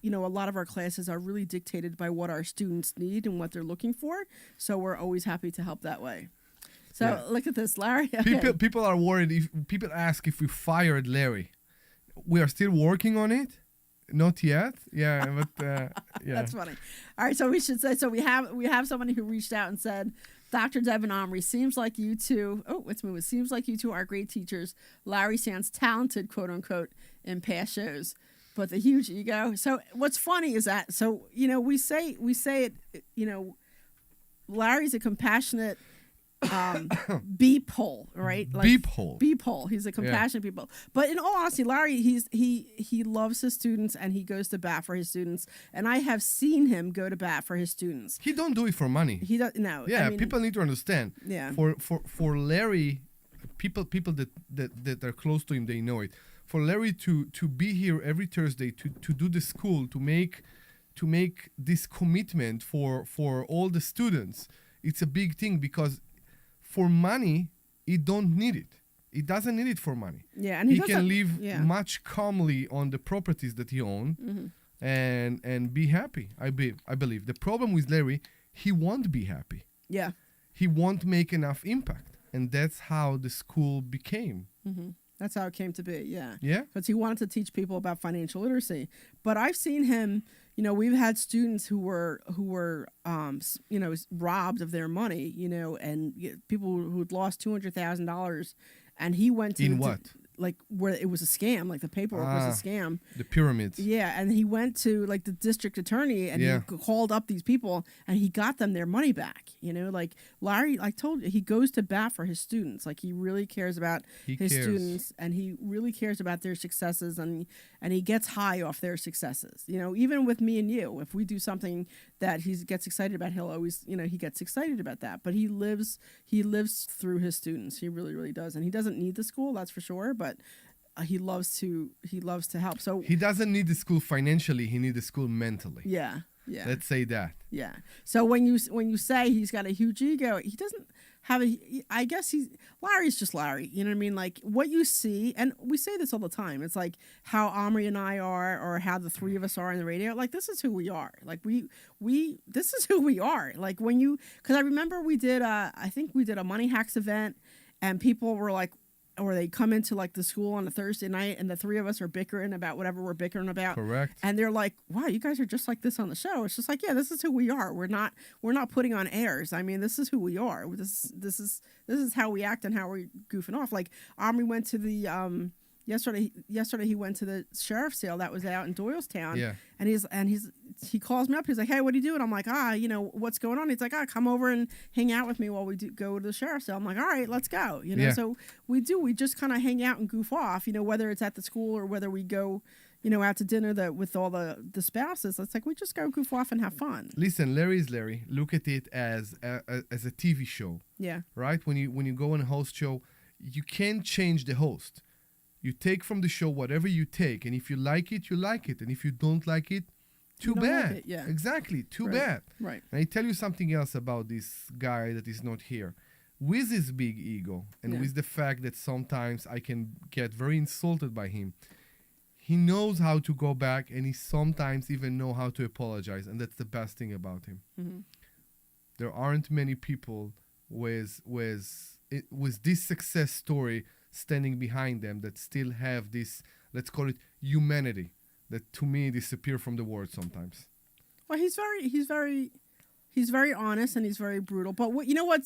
you know, a lot of our classes are really dictated by what our students need and what they're looking for. So we're always happy to help that way. So look at this, Larry. Okay. People are worried. People ask if we fired Larry. We are still working on it. Not yet. Yeah, but yeah. That's funny. All right, so we should say, so we have somebody who reached out and said, Dr. Deb and Omri, seems like you two, seems like you two are great teachers. Larry sounds talented, quote unquote, in past shows. But the huge ego. So what's funny is that, so, you know, we say it, you know, Larry's a compassionate beephole, right? Beephole. Beephole. He's a compassionate people. But in all honesty, Larry, he loves his students and he goes to bat for his students. And I have seen him go to bat for his students. He don't do it for money. He does no. Yeah, I mean, people need to understand. Yeah. For Larry, people that are close to him, they know it. For Larry to be here every Thursday to do the school, to make this commitment for all the students, it's a big thing, because for money, he don't need it. He doesn't need it for money. Yeah, and he he can live much calmly on the properties that he owns, and be happy. I believe. The problem with Larry, he won't be happy. Yeah. He won't make enough impact, and that's how the school became. That's how it came to be. Yeah. Yeah. Because he wanted to teach people about financial literacy. But I've seen him. You know, we've had students who were robbed of their money. You know, and people who had lost $200,000, and he went to like where it was a scam, like the paperwork was a scam. The pyramids. Yeah, and he went to like the district attorney and he called up these people and he got them their money back. You know, like Larry, I told you, he goes to bat for his students. Like he really cares about his students, and he really cares about their successes, and he gets high off their successes. You know, even with me and you, if we do something that he gets excited about, he'll always, you know, he gets excited about that. But he lives through his students. He really, really does. And he doesn't need the school, that's for sure, but he loves to help. So he doesn't need the school financially, he needs the school mentally. Yeah. Yeah. Let's say that. Yeah. So when you say he's got a huge ego, he doesn't have I guess Larry's just Larry. You know what I mean? Like what you see, and we say this all the time. It's like how Omri and I are, or how the three of us are on the radio. Like this is who we are. Like this is who we are. Like because I remember we did I think we did a Money Hacks event, and people were like, or they come into like the school on a Thursday night, and the three of us are bickering about whatever we're bickering about. Correct. And they're like, "Wow, you guys are just like this on the show." It's just like, yeah, this is who we are. We're not putting on airs. I mean, this is who we are. This is how we act and how we're goofing off. Like Omri went to the yesterday he went to the sheriff's sale that was out in Doylestown. Yeah. And he calls me up. He's like, "Hey, what are you doing?" I'm like, you know, what's going on? He's like, come over and hang out with me while we go to the sheriff's sale. I'm like, all right, let's go. You know, Yeah. so we just kind of hang out and goof off, you know, whether it's at the school or whether we go, you know, out to dinner with all the spouses. It's like we just go goof off and have fun. Listen, Larry is Larry. Look at it as a TV show. Yeah. Right? When you go on a host show, you can't change the host. You take from the show whatever you take, and if you like it, you like it, and if you don't like it, too bad. Like it, yeah. Exactly, too Right. bad. Right. And I tell you something else about this guy that is not here. With his big ego, and with the fact that sometimes I can get very insulted by him, he knows how to go back, and he sometimes even know how to apologize, and that's the best thing about him. Mm-hmm. There aren't many people with this success story standing behind them that still have this, let's call it humanity, that to me disappear from the word sometimes. Well, he's very honest and he's very brutal. But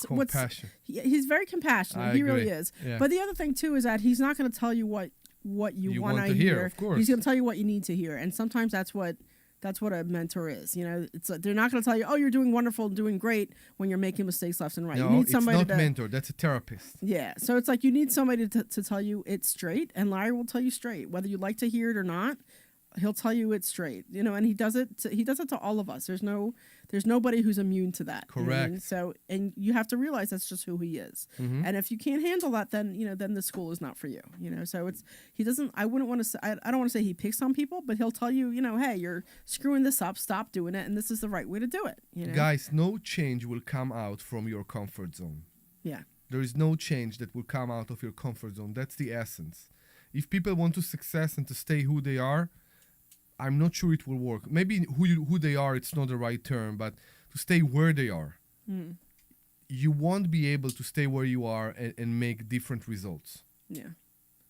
Compassion. He's very compassionate. He really is. Yeah. But the other thing too is that he's not going to tell you what you want to hear. Of course. He's going to tell you what you need to hear. And sometimes that's what a mentor is. You know, it's like they're not going to tell you, "Oh, you're doing wonderful, doing great," when you're making mistakes left and right. No, you need somebody it's not mentor. That's a therapist. Yeah. So it's like you need somebody to tell you it straight, and Larry will tell you straight, whether you like to hear it or not. He'll tell you it straight, you know, and he does it to all of us. There's nobody who's immune to that. Correct. You know what I mean? So, and you have to realize that's just who he is. Mm-hmm. And if you can't handle that, then, you know, then the school is not for you, you know? So I wouldn't want to say, I don't want to say he picks on people, but he'll tell you, you know, hey, you're screwing this up, stop doing it. And this is the right way to do it. You know? Guys, no change will come out from your comfort zone. Yeah. There is no change that will come out of your comfort zone. That's the essence. If people want to success and to stay who they are, I'm not sure it will work. Maybe who they are, it's not the right term, but to stay where they are. Mm. You won't be able to stay where you are and make different results. Yeah.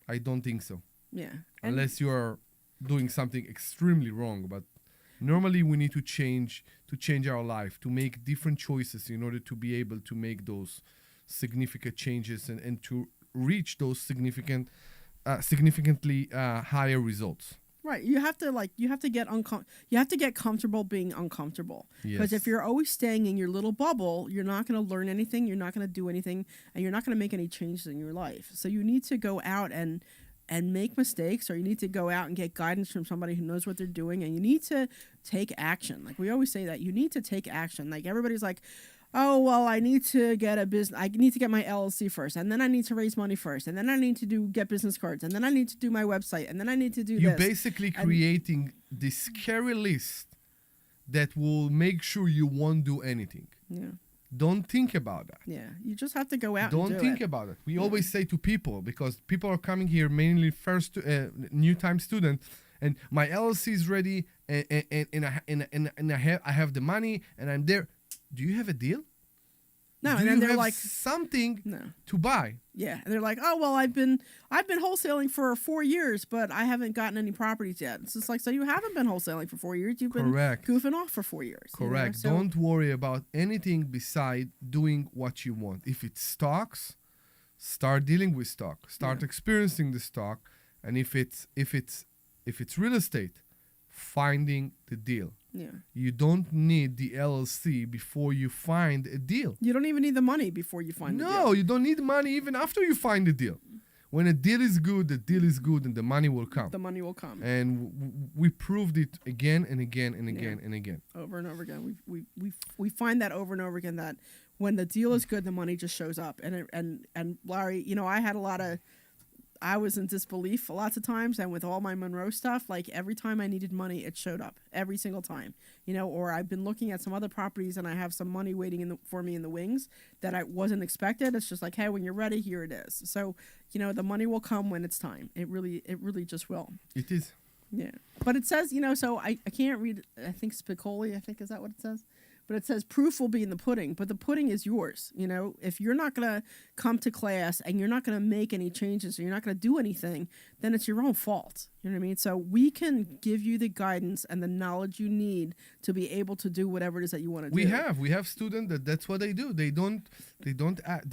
I don't think so. Yeah. Unless you are doing something extremely wrong. But normally we need to change our life, to make different choices in order to be able to make those significant changes and to reach those significantly higher results. Right. You have to get comfortable being uncomfortable. Because Yes. if you're always staying in your little bubble, you're not going to learn anything, you're not going to do anything, and you're not going to make any changes in your life. So you need to go out and make mistakes, or you need to go out and get guidance from somebody who knows what they're doing, and you need to take action. Like we always say that you need to take action. Like everybody's like, oh, well, I need to get a business. I need to get my LLC first, and then I need to raise money first, and then I need to get business cards, and then I need to do my website, and then I need to do You're this. basically creating this scary list that will make sure you won't do anything. Yeah. Don't think about that. Yeah. You just have to go out Don't and do think it. about it. We always say to people, because people are coming here mainly first new time student, and my LLC is ready, and I have the money, and I'm there. Do you have a deal? No, Do and then you they're have like something no. to buy? Yeah, and they're like, "Oh, well, I've been wholesaling for 4 years, but I haven't gotten any properties yet." It's just like, so you haven't been wholesaling for 4 years. You've been Correct. goofing off for 4 years. Correct. You know? So- Don't worry about anything beside doing what you want. If it's stocks, start dealing with stock. Start experiencing the stock, and if it's real estate, finding the deal. Yeah. You don't need the LLC before you find a deal. You don't even need the money before you find the deal. No, you don't need money even after you find the deal. When a deal is good, the deal is good, and the money will come. The money will come. And we proved it again and again and again and again. Over and over again. We find that over and over again that when the deal is good, the money just shows up. And Larry, you know, I was in disbelief lots of times, and with all my Monroe stuff, like every time I needed money, it showed up every single time, you know. Or I've been looking at some other properties, and I have some money waiting for me in the wings that I wasn't expected. It's just like, hey, when you're ready, here it is. So, you know, the money will come when it's time. It really just will. It is. Yeah, but it says, you know, so I can't read. I think Spicoli. I think is that what it says. But it says proof will be in the pudding, but the pudding is yours. You know, if you're not going to come to class and you're not going to make any changes or you're not going to do anything, then it's your own fault. You know what I mean? So we can give you the guidance and the knowledge you need to be able to do whatever it is that you want to do. We have students that's what they do. They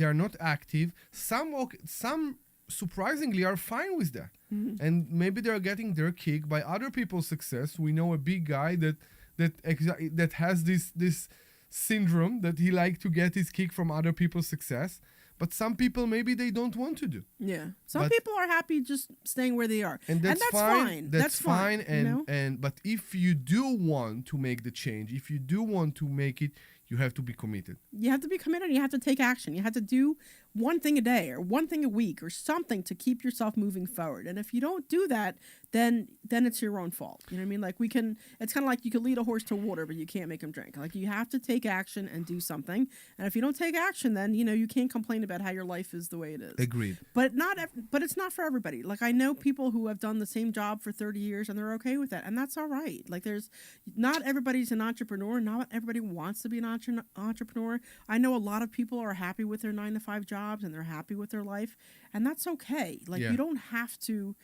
are not active. Some surprisingly are fine with that. Mhm. And maybe they're getting their kick by other people's success. We know a big guy that has this syndrome that he like to get his kick from other people's success, but some people maybe they don't want to do. Yeah, some people are happy just staying where they are, and that's fine. That's fine. you know? And but if you do want to make the change, if you do want to make it, you have to be committed. You have to be committed. You have to take action. You have to do one thing a day or one thing a week or something to keep yourself moving forward. And if you don't do that, then it's your own fault. You know what I mean? Like it's kind of like you could lead a horse to water, but you can't make him drink. Like you have to take action and do something. And if you don't take action, then, you know, you can't complain about how your life is the way it is. Agreed. But it's not for everybody. Like I know people who have done the same job for 30 years and they're okay with that. And that's all right. Like not everybody's an entrepreneur. Not everybody wants to be an entrepreneur. I know a lot of people are happy with their 9-to-5 jobs and they're happy with their life, and that's okay. Like you don't have to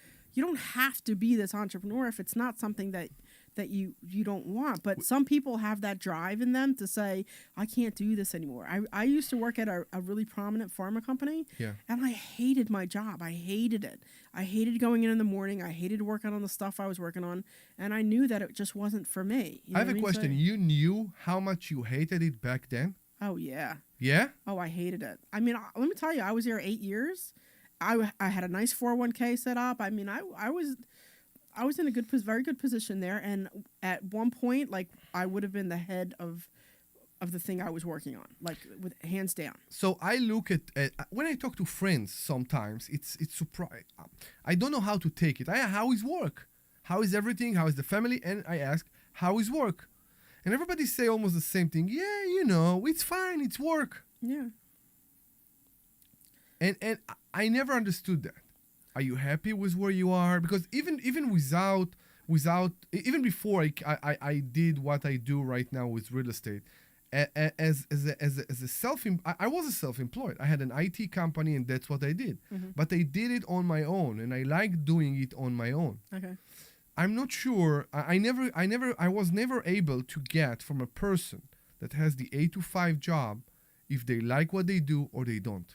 be this entrepreneur if it's not something that you don't want. But some people have that drive in them to say, I can't do this anymore. I used to work at a really prominent pharma company, and I hated my job. I hated it. I hated going in the morning. I hated working on the stuff I was working on, and I knew that it just wasn't for me. You know I have what a mean? question. So- You knew how much you hated it back then? Oh, yeah. Yeah? Oh, I hated it. I mean, let me tell you, I was there 8 years. I had a nice 401k set up. I mean, I was in a very good position there. And at one point, like, I would have been the head of the thing I was working on, like, with hands down. So I look at when I talk to friends sometimes, it's surprise. I don't know how to take it. How is work? How is everything? How is the family? And I ask, how is work? And everybody say almost the same thing. Yeah, you know, it's fine. It's work. Yeah. And I never understood that. Are you happy with where you are? Because even without even before I did what I do right now with real estate, as a I was a self-employed. I had an IT company and that's what I did. Mm-hmm. But I did it on my own, and I like doing it on my own. Okay. I'm not sure. I was never able to get from a person that has the 8 to 5 job if they like what they do or they don't.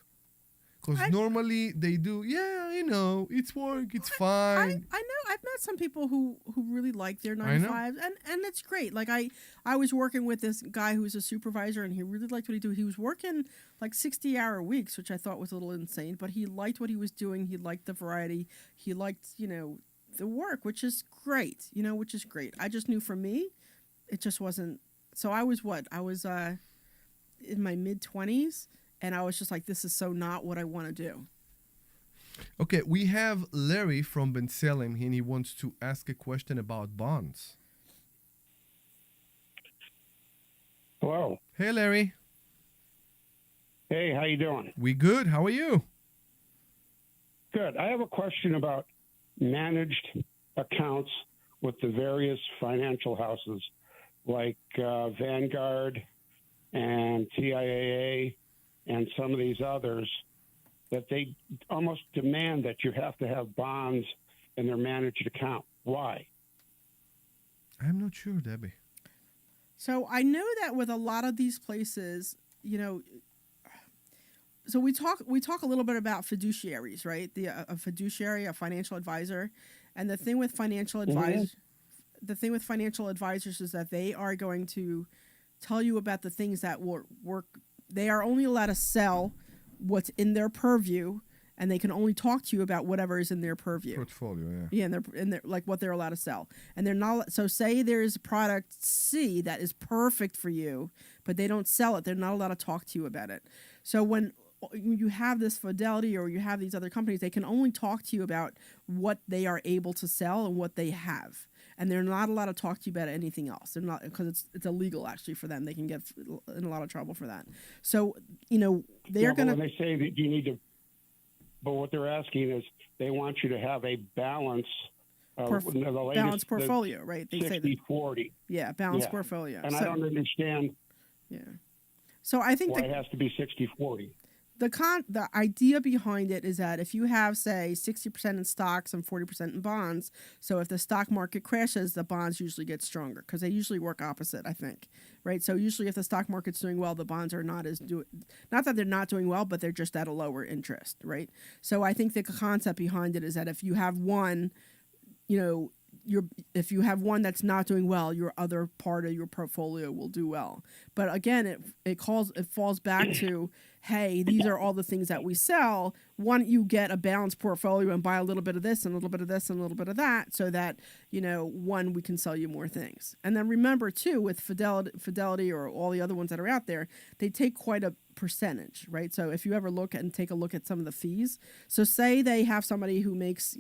Because normally they do, it's work, it's fine. I know I've met some people who really like their 9 to 5, and it's great. Like I was working with this guy who's a supervisor, and he really liked what he do. He was working like 60-hour weeks, which I thought was a little insane, but he liked what he was doing. He liked the variety. He liked, the work, which is great. Which is great. I just knew for me, it just wasn't. So I was in my mid-20s, and I was just like, this is so not what I want to do. Okay, we have Larry from Ben Salem, and he wants to ask a question about bonds. Hello. Hey, Larry. Hey, how you doing? We good. How are you? Good. I have a question about managed accounts with the various financial houses like Vanguard and TIAA and some of these others, that they almost demand that you have to have bonds in their managed account. Why? I'm not sure, Debbie. So I know that with a lot of these places, so we talk a little bit about fiduciaries, right? A fiduciary, a financial advisor, and the thing with financial advisors, is that they are going to tell you about the things that will work. They are only allowed to sell what's in their purview, and they can only talk to you about whatever is in their purview. Portfolio, yeah. Yeah, and they're like what they're allowed to sell. And they're not, so say there's product C that is perfect for you, but they don't sell it. They're not allowed to talk to you about it. So when you have this Fidelity or you have these other companies, they can only talk to you about what they are able to sell and what they have. And they're not allowed to talk to you about anything else. They're not, because it's illegal actually for them. They can get in a lot of trouble for that. So, they're going to. When they say that you need to, but what they're asking is they want you to have a balance. Balanced portfolio, right? They say 60-40. Yeah, balanced portfolio. And I don't understand. Yeah. So I think why it has to be 60-40. The idea behind it is that if you have, say, 60% in stocks and 40% in bonds, so if the stock market crashes, the bonds usually get stronger because they usually work opposite, I think, right? So usually if the stock market's doing well, the bonds are not that they're not doing well, but they're just at a lower interest, right? So I think the concept behind it is that if you have one, if you have one that's not doing well, your other part of your portfolio will do well. But again, it falls back to, hey, these are all the things that we sell. Why don't you get a balanced portfolio and buy a little bit of this and a little bit of this and a little bit of that, so that we can sell you more things. And then remember too, with Fidelity or all the other ones that are out there, they take quite a percentage, right? So if you ever take a look at some of the fees, so say they have somebody who makes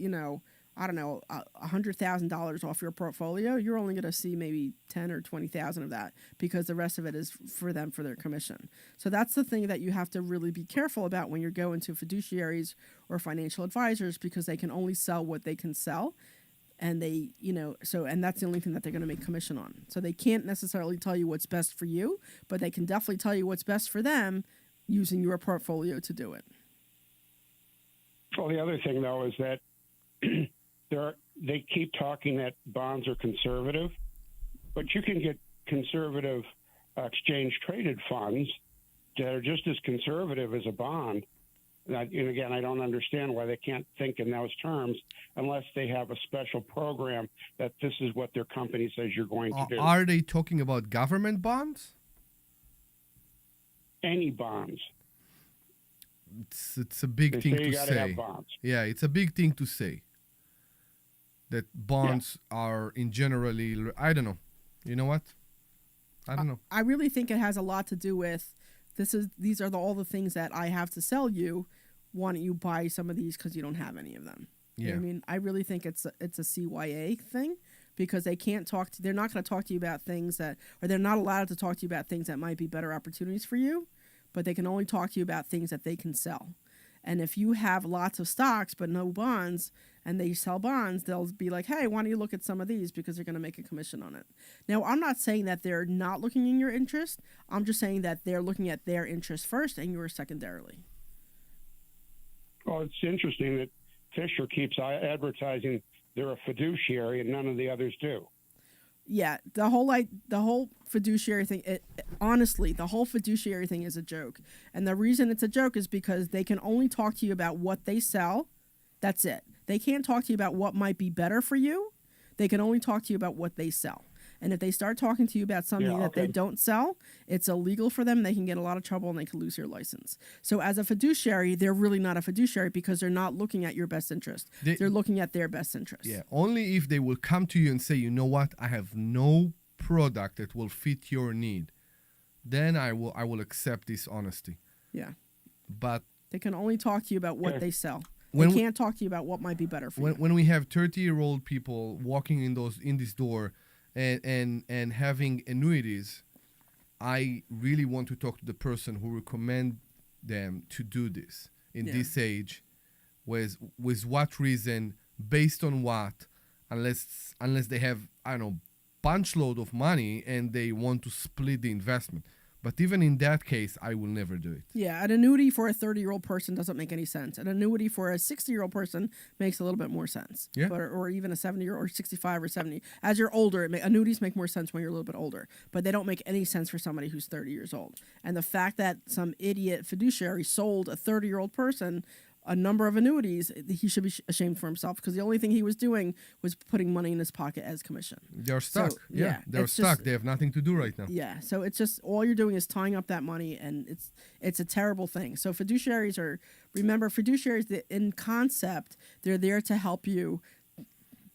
$100,000 off your portfolio, you're only going to see maybe 10 or 20,000 of that, because the rest of it is for them for their commission. So that's the thing that you have to really be careful about when you're going to fiduciaries or financial advisors, because they can only sell what they can sell. And and that's the only thing that they're going to make commission on. So they can't necessarily tell you what's best for you, but they can definitely tell you what's best for them using your portfolio to do it. Well, the other thing though is that they keep talking that bonds are conservative, but you can get conservative exchange-traded funds that are just as conservative as a bond. And again, I don't understand why they can't think in those terms unless they have a special program that this is what their company says you're going to do. Are they talking about government bonds? Any bonds. It's a big thing to say. Have bonds. Yeah, it's a big thing to say. That bonds are in generally, I don't know. You know what? I don't know. I really think it has a lot to do with these are all the things that I have to sell you. Why don't you buy some of these because you don't have any of them? You know what I mean, I really think it's a CYA thing, because they're not going to talk to you about things or they're not allowed to talk to you about things that might be better opportunities for you, but they can only talk to you about things that they can sell. And if you have lots of stocks but no bonds, and they sell bonds, they'll be like, hey, why don't you look at some of these, because they're going to make a commission on it. Now, I'm not saying that they're not looking in your interest. I'm just saying that they're looking at their interest first and yours secondarily. Well, it's interesting that Fisher keeps advertising they're a fiduciary and none of the others do. Yeah, the whole fiduciary thing. Honestly, the whole fiduciary thing is a joke, and the reason it's a joke is because they can only talk to you about what they sell. That's it. They can't talk to you about what might be better for you. They can only talk to you about what they sell. And if they start talking to you about something that they don't sell, it's illegal for them. They can get a lot of trouble and they can lose their license. So as a fiduciary, they're really not a fiduciary because they're not looking at your best interest. They're looking at their best interest. Yeah, only if they will come to you and say, you know what, I have no product that will fit your need, then I will accept this honesty. Yeah. But they can only talk to you about what they sell. They can't talk to you about what might be better for you. When we have 30-year-old people walking in this door and having annuities, I really want to talk to the person who recommend them to do this in this age, with what reason, based on what, unless they have, I don't know, bunch load of money and they want to split the investment. But even in that case, I will never do it. Yeah, an annuity for a 30-year-old person doesn't make any sense. An annuity for a 60-year-old person makes a little bit more sense. Yeah. Or even a 70-year-old or 65 or 70. As you're older, annuities make more sense when you're a little bit older. But they don't make any sense for somebody who's 30 years old. And the fact that some idiot fiduciary sold a 30-year-old person a number of annuities, he should be ashamed for himself because the only thing he was doing was putting money in his pocket as commission. They're stuck. So, they're stuck. They have nothing to do right now. Yeah, so it's just all you're doing is tying up that money, and it's a terrible thing. So fiduciaries in concept, they're there to help you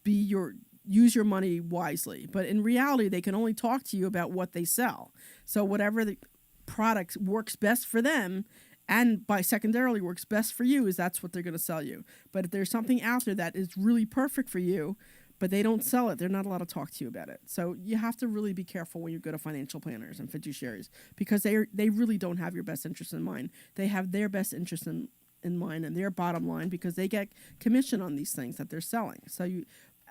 use your money wisely. But in reality, they can only talk to you about what they sell. So whatever the product works best for them, and by secondarily works best for you, that's what they're going to sell you. But if there's something out there that is really perfect for you, but they don't sell it, they're not allowed to talk to you about it. So you have to really be careful when you go to financial planners and fiduciaries because they really don't have your best interest in mind. They have their best interest in mind and their bottom line because they get commission on these things that they're selling. So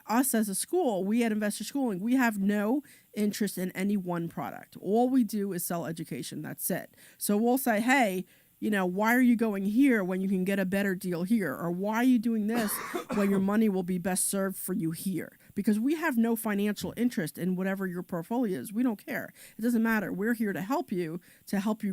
us as a school, we at Investor Schooling, we have no interest in any one product. All we do is sell education. That's it. So we'll say, hey, why are you going here when you can get a better deal here? Or why are you doing this when your money will be best served for you here? Because we have no financial interest in whatever your portfolio is. We don't care. It doesn't matter. We're here to help you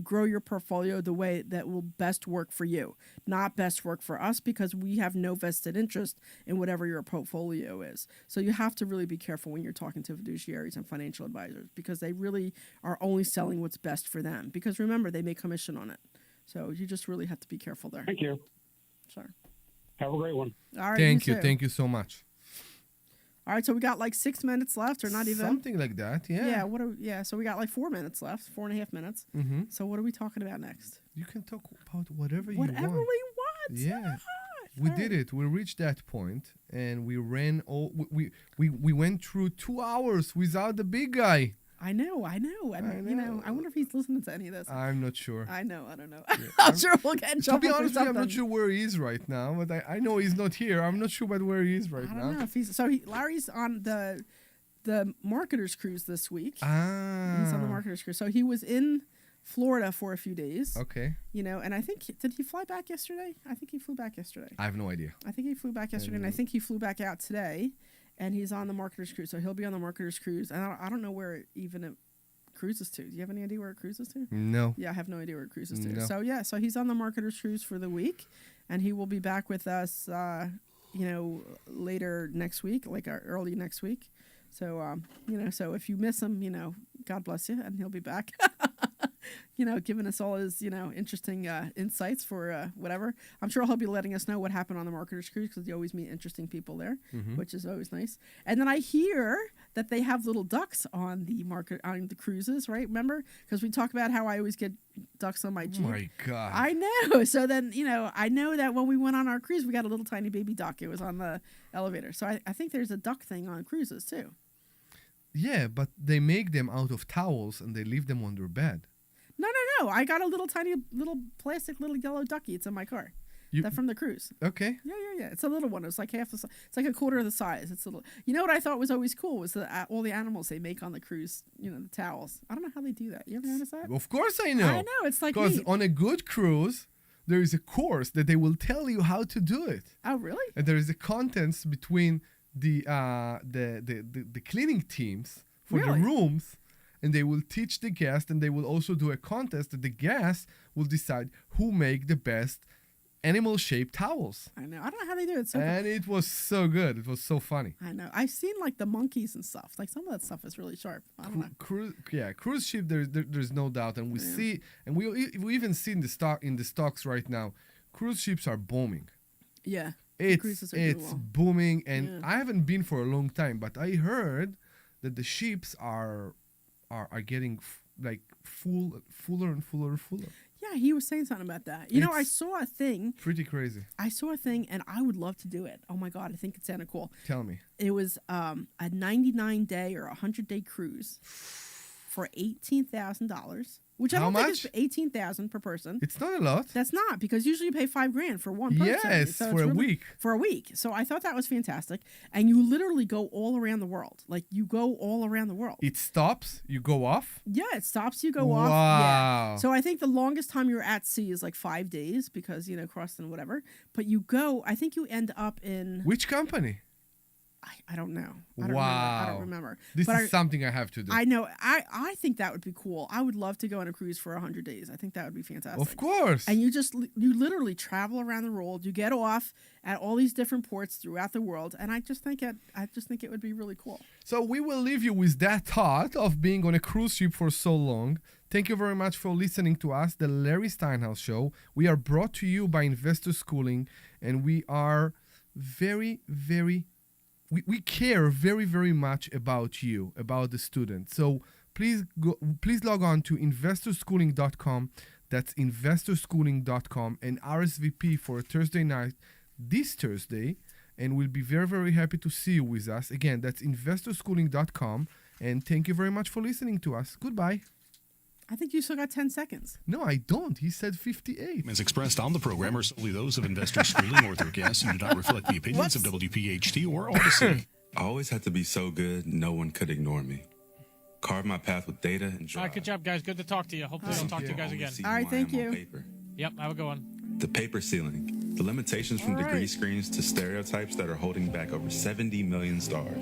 grow your portfolio the way that will best work for you, not best work for us because we have no vested interest in whatever your portfolio is. So you have to really be careful when you're talking to fiduciaries and financial advisors because they really are only selling what's best for them. Because remember, they make commission on it. So you just really have to be careful there. Thank you. Sure. Have a great one. All right. Thank you. Too. Thank you so much. All right. So we got like 6 minutes left or not even. Something like that. Yeah. Yeah. So we got like 4 minutes left, 4.5 minutes. Mm-hmm. So what are we talking about next? You can talk about whatever you Whatever want. we want. Yeah. We did it. We reached that point and we ran we went through 2 hours without the big guy. I know. I wonder if he's listening to any of this. I'm not sure. I know. I don't know. Yeah, I'm sure we'll get in trouble. To be honest with you, I'm something. not sure where he is right now, but I know he's not here. I'm not sure about where he is right I now. don't know if he's Larry's on the marketers cruise this week. Ah. He's on the marketers cruise. So he was in Florida for a few days. Okay. And I think did he fly back yesterday? I think he flew back yesterday. I have no idea. I think he flew back yesterday, and I think he flew back out today, and he's on the marketers cruise. So he'll be on the marketers cruise, and I don't know where it cruises to. Do you have any idea where it cruises to? No. Yeah, I have no idea where it cruises to. No. So he's on the marketers cruise for the week, and he will be back with us, later next week, like early next week. So, so if you miss him, God bless you, and he'll be back. Giving us all his, interesting insights for whatever. I'm sure he'll be letting us know what happened on the marketers cruise because you always meet interesting people there, which is always nice. And then I hear that they have little ducks on the cruises, right? Remember? Because we talk about how I always get ducks on my Jeep. Oh my God. I know. So then, I know that when we went on our cruise, we got a little tiny baby duck. It was on the elevator. So I think there's a duck thing on cruises too. Yeah, but they make them out of towels and they leave them on their bed. No. I got a little tiny, plastic little yellow ducky. It's in my car. That from the cruise. Okay. Yeah. It's a little one. It's like half the size. It's like a quarter of the size. It's a little. You know what I thought was always cool was all the animals they make on the cruise. The towels. I don't know how they do that. You ever notice that? Of course I know. I know. It's like because on a good cruise, there is a course that they will tell you how to do it. Oh, really? And there is a contest between the cleaning teams for the Really? rooms, and they will teach the guests, and they will also do a contest that the guests will decide who make the best animal-shaped towels. I know. I don't know how they do it. So And it was so good. It was so funny. I know. I've seen like the monkeys and stuff. Like some of that stuff is really sharp. I don't know. Cruise ship. There's no doubt, and we see, and we even see in the stocks right now. Cruise ships are booming. Yeah. It's booming, and I haven't been for a long time, but I heard that the ships are getting fuller and fuller and fuller. Yeah, he was saying something about that. You know, I saw a thing. Pretty crazy. I saw a thing, and I would love to do it. Oh my god, I think it sounded cool. Tell me. It was a 99-day or 100-day cruise for $18,000. Which I How don't think much? is $18,000 per person. It's not a lot. That's not, because usually you pay $5,000 for one person. Yes, So for it's a week. For a week. So I thought that was fantastic. And you literally go all around the world. Like you go all around the world. It stops. You go off. Yeah, it stops. You go off. Wow. Yeah. So I think the longest time you're at sea is like 5 days because crossing whatever. But you go. I think you end up in. Which company? I don't know. Wow. I don't remember. This is something I have to do. I know. I think that would be cool. I would love to go on a cruise for 100 days. I think that would be fantastic. Of course. And you literally travel around the world. You get off at all these different ports throughout the world, and I just think it would be really cool. So we will leave you with that thought of being on a cruise ship for so long. Thank you very much for listening to us, the Larry Steinhouse Show. We are brought to you by Investor Schooling, and we are very, very we care very, very much about you, about the students. So please log on to investorschooling.com. That's investorschooling.com, and RSVP for a Thursday night this Thursday. And we'll be very, very happy to see you with us. Again, that's investorschooling.com. And thank you very much for listening to us. Goodbye. I think you still got 10 seconds. No, I don't. He said 58. As expressed on the program are solely those of Investor Schooling or their guests and do not reflect the opinions of WPHT or Odyssey. I always had to be so good, no one could ignore me. Carve my path with data and All drive. right, good job, guys. Good to talk to you. Hopefully I'll talk to you guys again. All right, thank you. Yep, have a good one. The paper ceiling. The limitations from All right. degree screens to stereotypes that are holding back over 70 million stars.